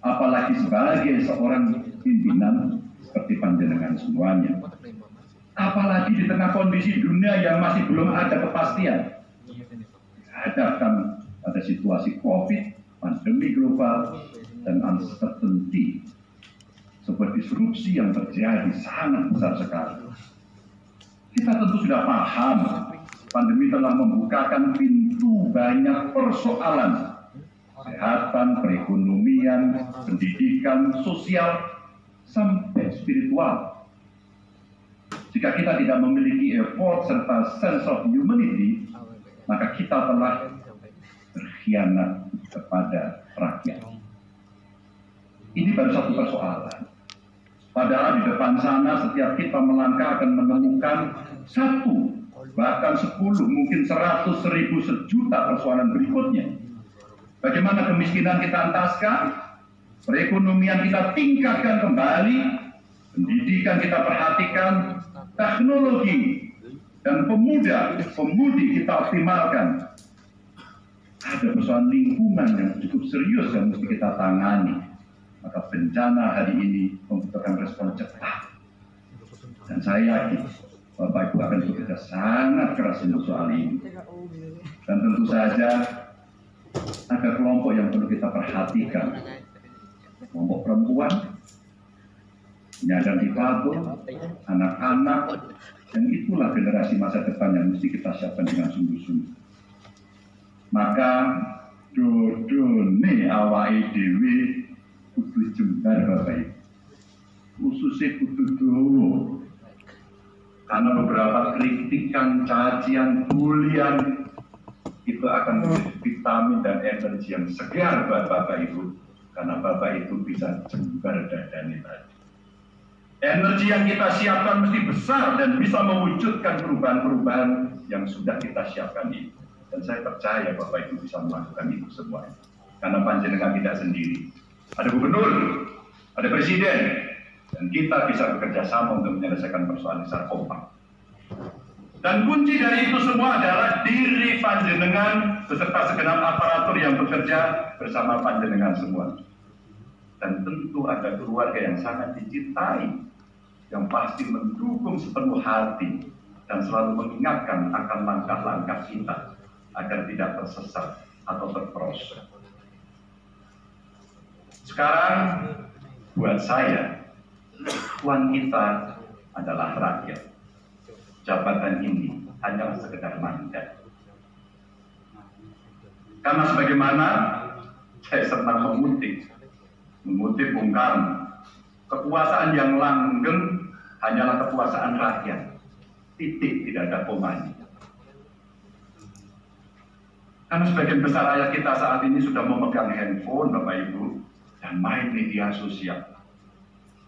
Apalagi sebagai seorang pimpinan seperti panjenengan semuanya. Apalagi di tengah kondisi dunia yang masih belum ada kepastian. Dihadapkan pada situasi COVID, pandemi global, dan uncertainty. Sebuah disrupsi yang terjadi sangat besar sekali. Kita tentu sudah paham, pandemi telah membukakan pintu banyak persoalan. Kesehatan, perekonomian, pendidikan, sosial, sampai spiritual. Jika kita tidak memiliki effort serta sense of humanity, maka kita telah berkhianat kepada rakyat. Ini baru satu persoalan. Padahal di depan sana setiap kita melangkah akan menemukan satu, bahkan 10, mungkin 100.000, sejuta persoalan berikutnya. Bagaimana kemiskinan kita entaskan, perekonomian kita tingkatkan kembali, pendidikan kita perhatikan, teknologi dan pemudi kita optimalkan. Ada persoalan lingkungan yang cukup serius yang mesti kita tangani. Maka bencana hari ini membutuhkan respon cepat. Dan saya yakin Bapak Ibu akan bekerja sangat keras untuk soal ini. Dan tentu saja ada kelompok yang perlu kita perhatikan. Kelompok perempuan, penyandang difabel, anak-anak, dan itulah generasi masa depan yang mesti kita siapkan dengan sungguh-sungguh. Maka dodone awake dhewe kudu jembar Bapak Ibu. Khususnya kudu dawa. Karena beberapa kritikan, cacian, bulian itu akan menjadi vitamin dan energi yang segar buat Bapak Ibu. Karena Bapak itu bisa jembar dadane tadi. Energi yang kita siapkan mesti besar dan bisa mewujudkan perubahan-perubahan yang sudah kita siapkan ini. Dan saya percaya Bapak Ibu bisa melakukan itu semua. Karena panjenengan tidak sendiri. Ada gubernur, ada presiden, dan kita bisa bekerja sama untuk menyelesaikan persoalan secara kompak. Dan kunci dari itu semua adalah diri panjenengan beserta segenap aparatur yang bekerja bersama panjenengan semua. Dan tentu ada keluarga yang sangat dicintai, yang pasti mendukung sepenuh hati dan selalu mengingatkan akan langkah-langkah kita agar tidak tersesat atau terperosok. Sekarang buat saya, tuan kita adalah rakyat. Jabatan ini hanyalah sekedar mandat. Karena sebagaimana saya senang mengutip Bung Karno, kekuasaan yang langgeng hanyalah kekuasaan rakyat. Titik, tidak ada komanya. Karena sebagian besar rakyat kita saat ini sudah memegang handphone, Bapak Ibu, dan main media sosial.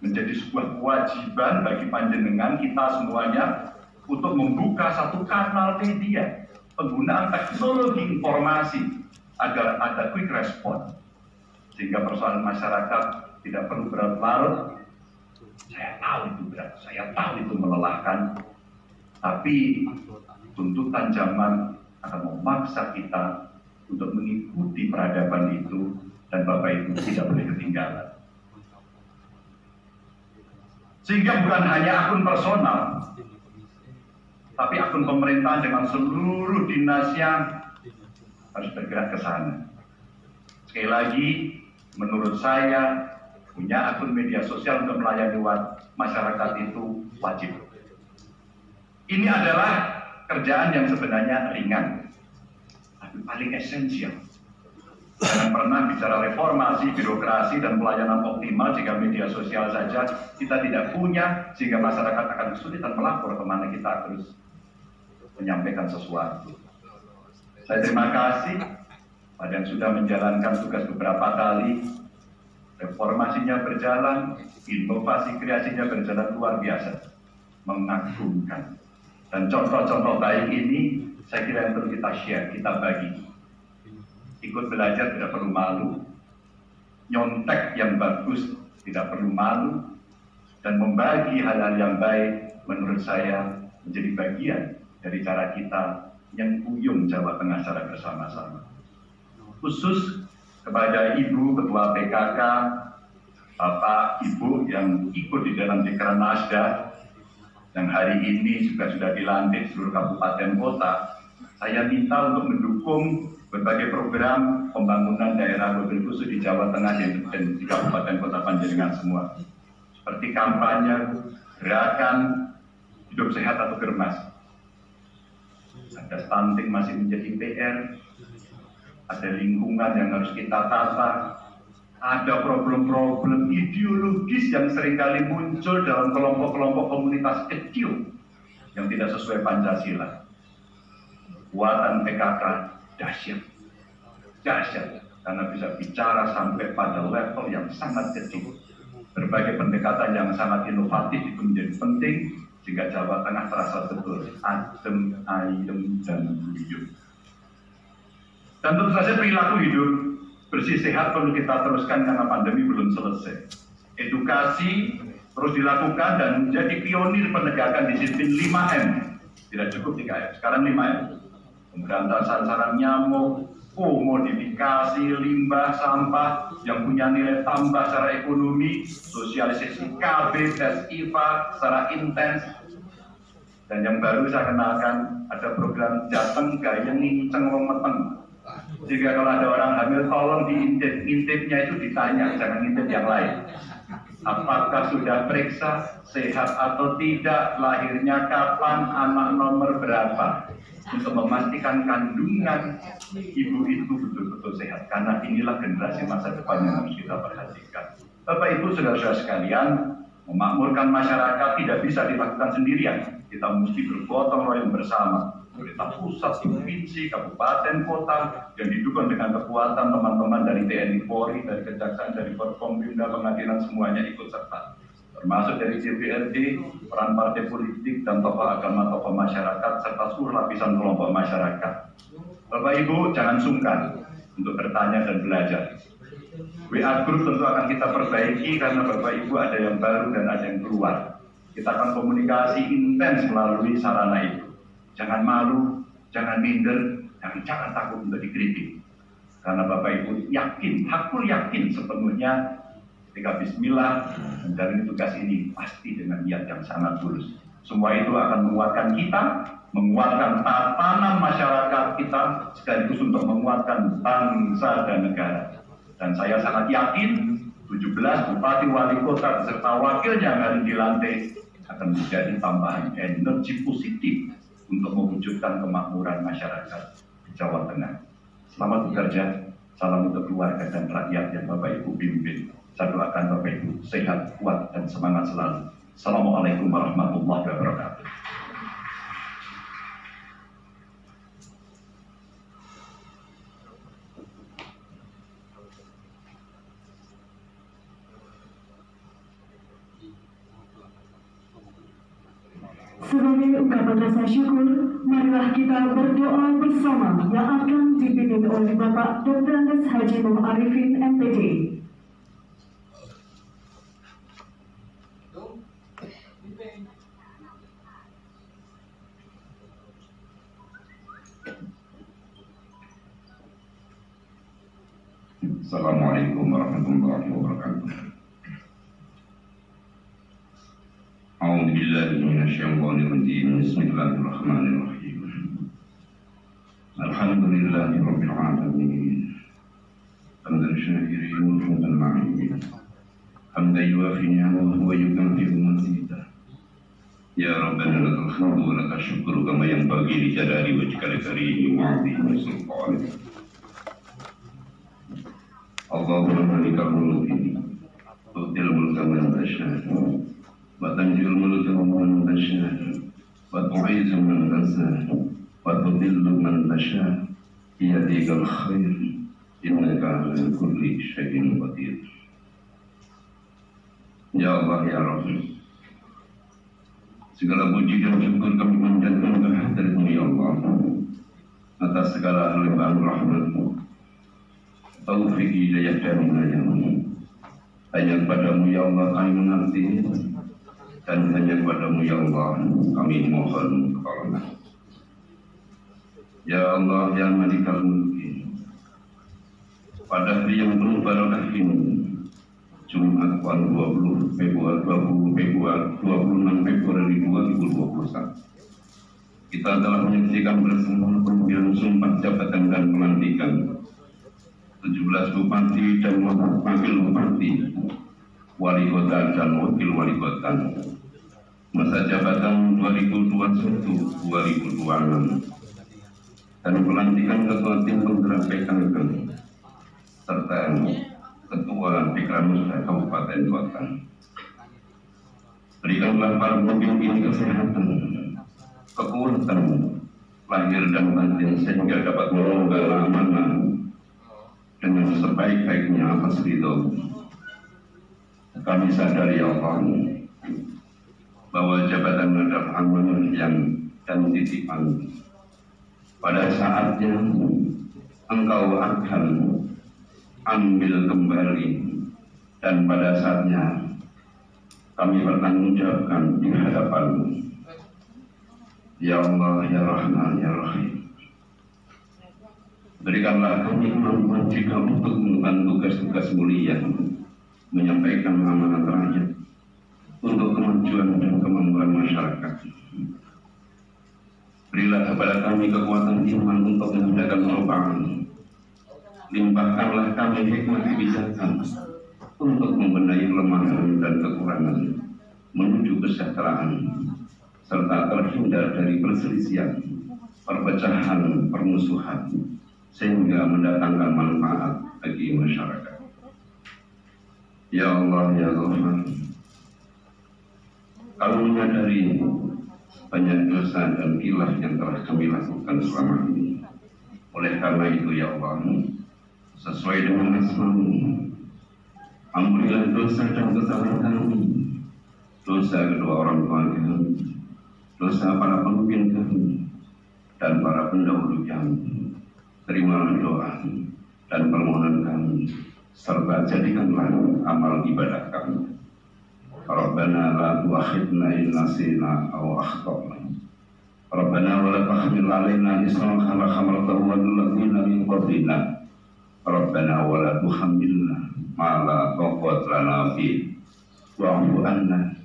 menjadi sebuah kewajiban bagi panjenengan kita semuanya untuk membuka satu kanal media penggunaan teknologi informasi agar ada quick response sehingga persoalan masyarakat tidak perlu berlarut. Saya tahu itu berat, saya tahu itu melelahkan, tapi tuntutan zaman akan memaksa kita untuk mengikuti peradaban itu, dan Bapak Ibu tidak boleh ketinggalan. Sehingga bukan hanya akun personal, tapi akun pemerintahan dengan seluruh dinasnya harus bergerak ke sana. Sekali lagi, menurut saya, punya akun media sosial untuk melayani masyarakat itu wajib. Ini adalah kerjaan yang sebenarnya ringan, tapi paling esensial. Jangan pernah bicara reformasi, birokrasi, dan pelayanan optimal jika media sosial saja kita tidak punya, sehingga masyarakat akan kesulitan melapor kemana kita harus menyampaikan sesuatu. Saya terima kasih pada yang sudah menjalankan tugas beberapa kali. Reformasinya berjalan, inovasi kreasinya berjalan luar biasa, mengagumkan. Dan contoh-contoh baik ini saya kira yang perlu kita share, kita bagi. Ikut belajar tidak perlu malu, nyontek yang bagus tidak perlu malu, dan membagi hal-hal yang baik menurut saya menjadi bagian dari cara kita yang kuyung Jawa Tengah secara bersama-sama. Khusus kepada Ibu Ketua PKK, Bapak Ibu yang ikut di dalam Dikran Nasda, yang hari ini juga sudah dilantik seluruh kabupaten kota, saya minta untuk mendukung berbagai program pembangunan daerah mobil khusus di Jawa Tengah dan di Kabupaten Kota Panjenengan semua. Seperti kampanye, gerakan hidup sehat atau germas. Ada stunting masih menjadi PR, ada lingkungan yang harus kita tata, ada problem-problem ideologis yang seringkali muncul dalam kelompok-kelompok komunitas kecil yang tidak sesuai Pancasila. Kekuatan PKK dahsyat, karena bisa bicara sampai pada level yang sangat kecil. Berbagai pendekatan yang sangat inovatif itu menjadi penting, sehingga Jawa Tengah terasa betul adem, ayem, dan guyup. Dan tentu saja perilaku hidup bersih sehat perlu kita teruskan karena pandemi belum selesai. Edukasi terus dilakukan dan menjadi pionir penegakan disiplin 5M. Tidak cukup 3M, sekarang 5M. Pemberantasan sarang nyamuk, komodifikasi limbah sampah yang punya nilai tambah secara ekonomi, sosialisasi KB, tes IVA secara intens, dan yang baru saya kenalkan ada program Jateng Gayeng Nginceng Rometeng. Jika kalau ada orang hamil tolong diintip-intipnya itu ditanya, jangan intip yang lain. Apakah sudah periksa sehat atau tidak, lahirnya kapan, anak nomor berapa, untuk memastikan kandungan ibu itu betul-betul sehat, karena inilah generasi masa depan yang harus kita perhatikan. Bapak Ibu saudara-saudara sekalian, memakmurkan masyarakat tidak bisa dilakukan sendirian, kita mesti bergotong royong bersama, pemerintah pusat, provinsi, kabupaten, kota, yang didukung dengan kekuatan teman-teman dari TNI, Polri, dari Kejaksaan, dari Forkompimda, pengadilan, semuanya ikut serta. Termasuk dari DPRD, peran partai politik, dan tokoh agama, tokoh masyarakat, serta seluruh lapisan kelompok masyarakat. Bapak Ibu, jangan sungkan untuk bertanya dan belajar. WA Group tentu akan kita perbaiki karena Bapak Ibu ada yang baru dan ada yang keluar. Kita akan komunikasi intens melalui sarana itu. Jangan malu, jangan minder, dan jangan takut untuk dikritik. Karena Bapak Ibu yakin, hakul yakin sepenuhnya ketika bismillah menjalani tugas ini pasti dengan niat yang sangat tulus. Semua itu akan menguatkan kita, menguatkan tatanan masyarakat kita, sekaligus untuk menguatkan bangsa dan negara. Dan saya sangat yakin 17 bupati wali kota beserta wakilnya yang hari dilantik akan menjadi tambahan energi positif untuk mewujudkan kemakmuran masyarakat di Jawa Tengah. Selamat bekerja, salam untuk keluarga dan rakyat yang Bapak Ibu pimpin. Saya doakan Bapak Ibu sehat, kuat, dan semangat selalu. Assalamualaikum warahmatullahi wabarakatuh. Sebagai ungkapan rasa syukur, marilah kita berdoa bersama yang akan dipimpin oleh Bapak Dr. Andes Haji Muhammad Arifin, MPD. Assalamualaikum warahmatullahi wabarakatuh. A'udzu billahi minasyaitonir rajim. Bismillahirrahmanirrahim. Alhamdulillahirabbil alamin. Hamdan syakirin wa hamdan na'imin. Hamdan yuwafi ni'amahu wa yukafi'u mazidah. Ya Rabbana lakal hamdu wa lakal syukru kama yanbaghi li jalali wajhikal karim wa 'azimi sultanik. Allahumma malikal mulki tu'til mulka man tasha' wa tanjil mulka man tasha' wa tu'izzu man tasha' wa tudillu man tasha' biyadikal khair innaka ala kulli syai'in qadir. Ya Allah ya Rabb, segala puji dan syukur kami panjatkan kehadirat-Mu ya Allah atas segala limpahan rahmat-Mu, taufik hidayah dan hidayah-Mu. Hanya kepadamu ya Allah kami mengerti, dan hanya kepadamu ya Allah kami mohon pertolongan. Ya Allah ya Malikal Mulki, pada hari yang penuh barakah ini, Jumat 26 Februari 2021, kita telah menyaksikan bersama pemberian sumpah jabatan dan pelantikan 17 bupati dan wakil bupati, wali kota dan wakil wali kota, masa jabatan 2021-2026, dan pelantikan ketua tim penggerak PKK serta ketua Pikranusda Kabupaten Kota. Berikanlah para pemimpin kesehatan, kekuatan lahir dan batin sehingga dapat melonggar amanah dengan sebaik-baiknya atas ridho. Kami sadari ya Allah bahwa jabatan adalah amanah yang dan titipan. Pada saatnya Engkau akan ambil kembali, dan pada saatnya kami bertanggung jawabkan di hadapan-Mu. Ya Allah ya Rahman ya Rahim, berikanlah kami kemampuan jika untuk melakukan tugas-tugas mulia, menyampaikan amanat rakyat untuk kemajuan dan kemakmuran masyarakat. Berilah kepada kami kekuatan iman untuk menegakkan perubahan. Limpahkanlah kami hikmat kebijakan untuk membenahi kelemahan dan kekurangan menuju kesejahteraan, serta terhindar dari perselisihan, perpecahan, permusuhan, sehingga mendatangkan manfaat bagi masyarakat. Ya Allah ya Ghafar, kami menyadari banyak dosa dan khilaf yang telah kami lakukan selama ini. Oleh karena itu ya Allah, sesuai dengan asma-Mu, ampunilah dosa dan kesalahan kami, dosa kedua orang tua kami, dosa para pemimpin kami, dan para pendahulu kami. Terimalah doa dan permohonan kami, serta jadikanlah amal ibadah kami. Rabbana la tu'akhidna in nasina aw akhtana. Rabbana wa la tahmil 'alaina isran kama hamaltahu 'alal ladzina min qablina. Rabbana wa la tuhammilna ma la taqata lana bihi wa'fu 'anna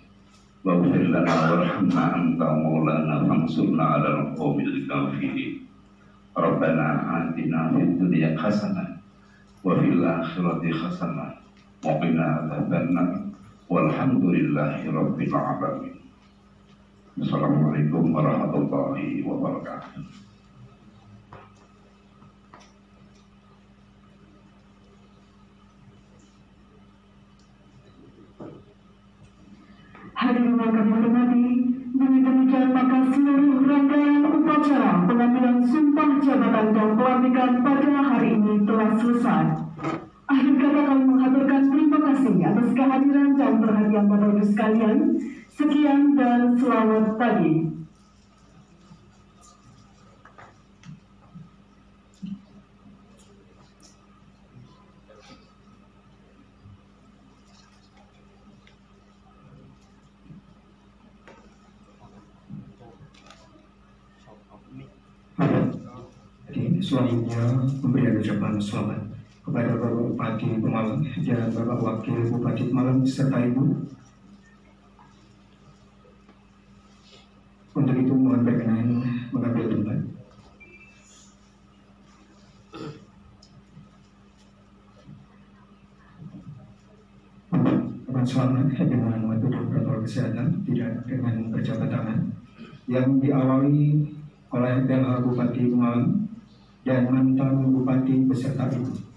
waghfir lana warhamna anta maulana fansurna 'alal qaumil kafirin. Rabbana atina fid dunya hasanah wa fil akhirati hasanah wa qina adzabannar. Walhamdulillahi rabbil alamin. Assalamualaikum warahmatullahi wabarakatuh. Hadirin yang kami hormati, dengan demikian maka seluruh rangkaian upacara pengambilan sumpah jabatan dan pelantikan pada hari ini telah selesai. Akhir kata kami menghaturkan terima kasih atas kehadiran dan perhatian Bapak Ibu sekalian. Sekian dan selamat pagi. Selanjutnya memberikan ucapan selamat kepada Bapak Bupati Pemalang dan Bapak Wakil Bupati Pemalang serta Ibu. Untuk itu mohon berkenan mengambil tempat. Selamat dengan metode protokol kesehatan, tidak dengan berjabat tangan, yang diawali oleh LH Bupati Pemalang dan mantan Bupati beserta Ibu.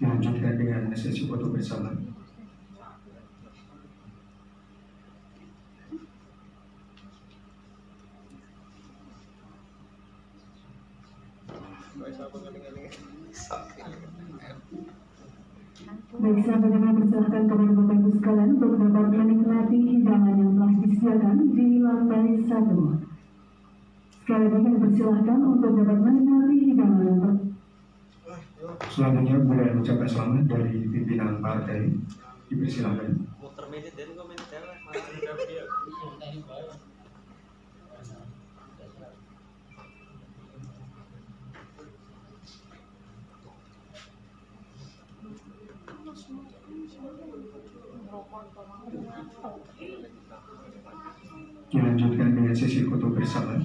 Dilanjutkan dengan sesi foto bersama. Baik, sahabat kami persilahkan kepada Bapak Ibu sekalian untuk dapat menikmati hidangan yang telah disediakan di lantai 1. Sekali lagi kami persilahkan untuk dapat menikmati hidangan yang telah. Selanjutnya berikan ucapan selamat dari pimpinan partai. Dipersilakan. Muter menit dan komen malah ada dia. Dilanjutkan dengan sesi foto bersama.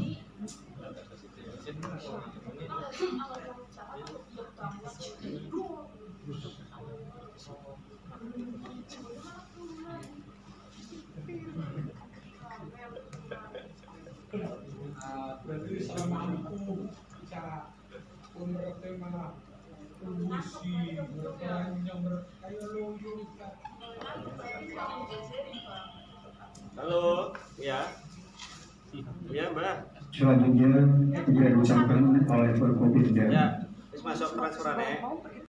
Berarti selama aku bicara tema kondisi yang kayak loyo. Halo, ya. Ya, Mbak. Selanjutnya juga diucapkan oleh Forkopimda. Ya, wis masuk transferannya.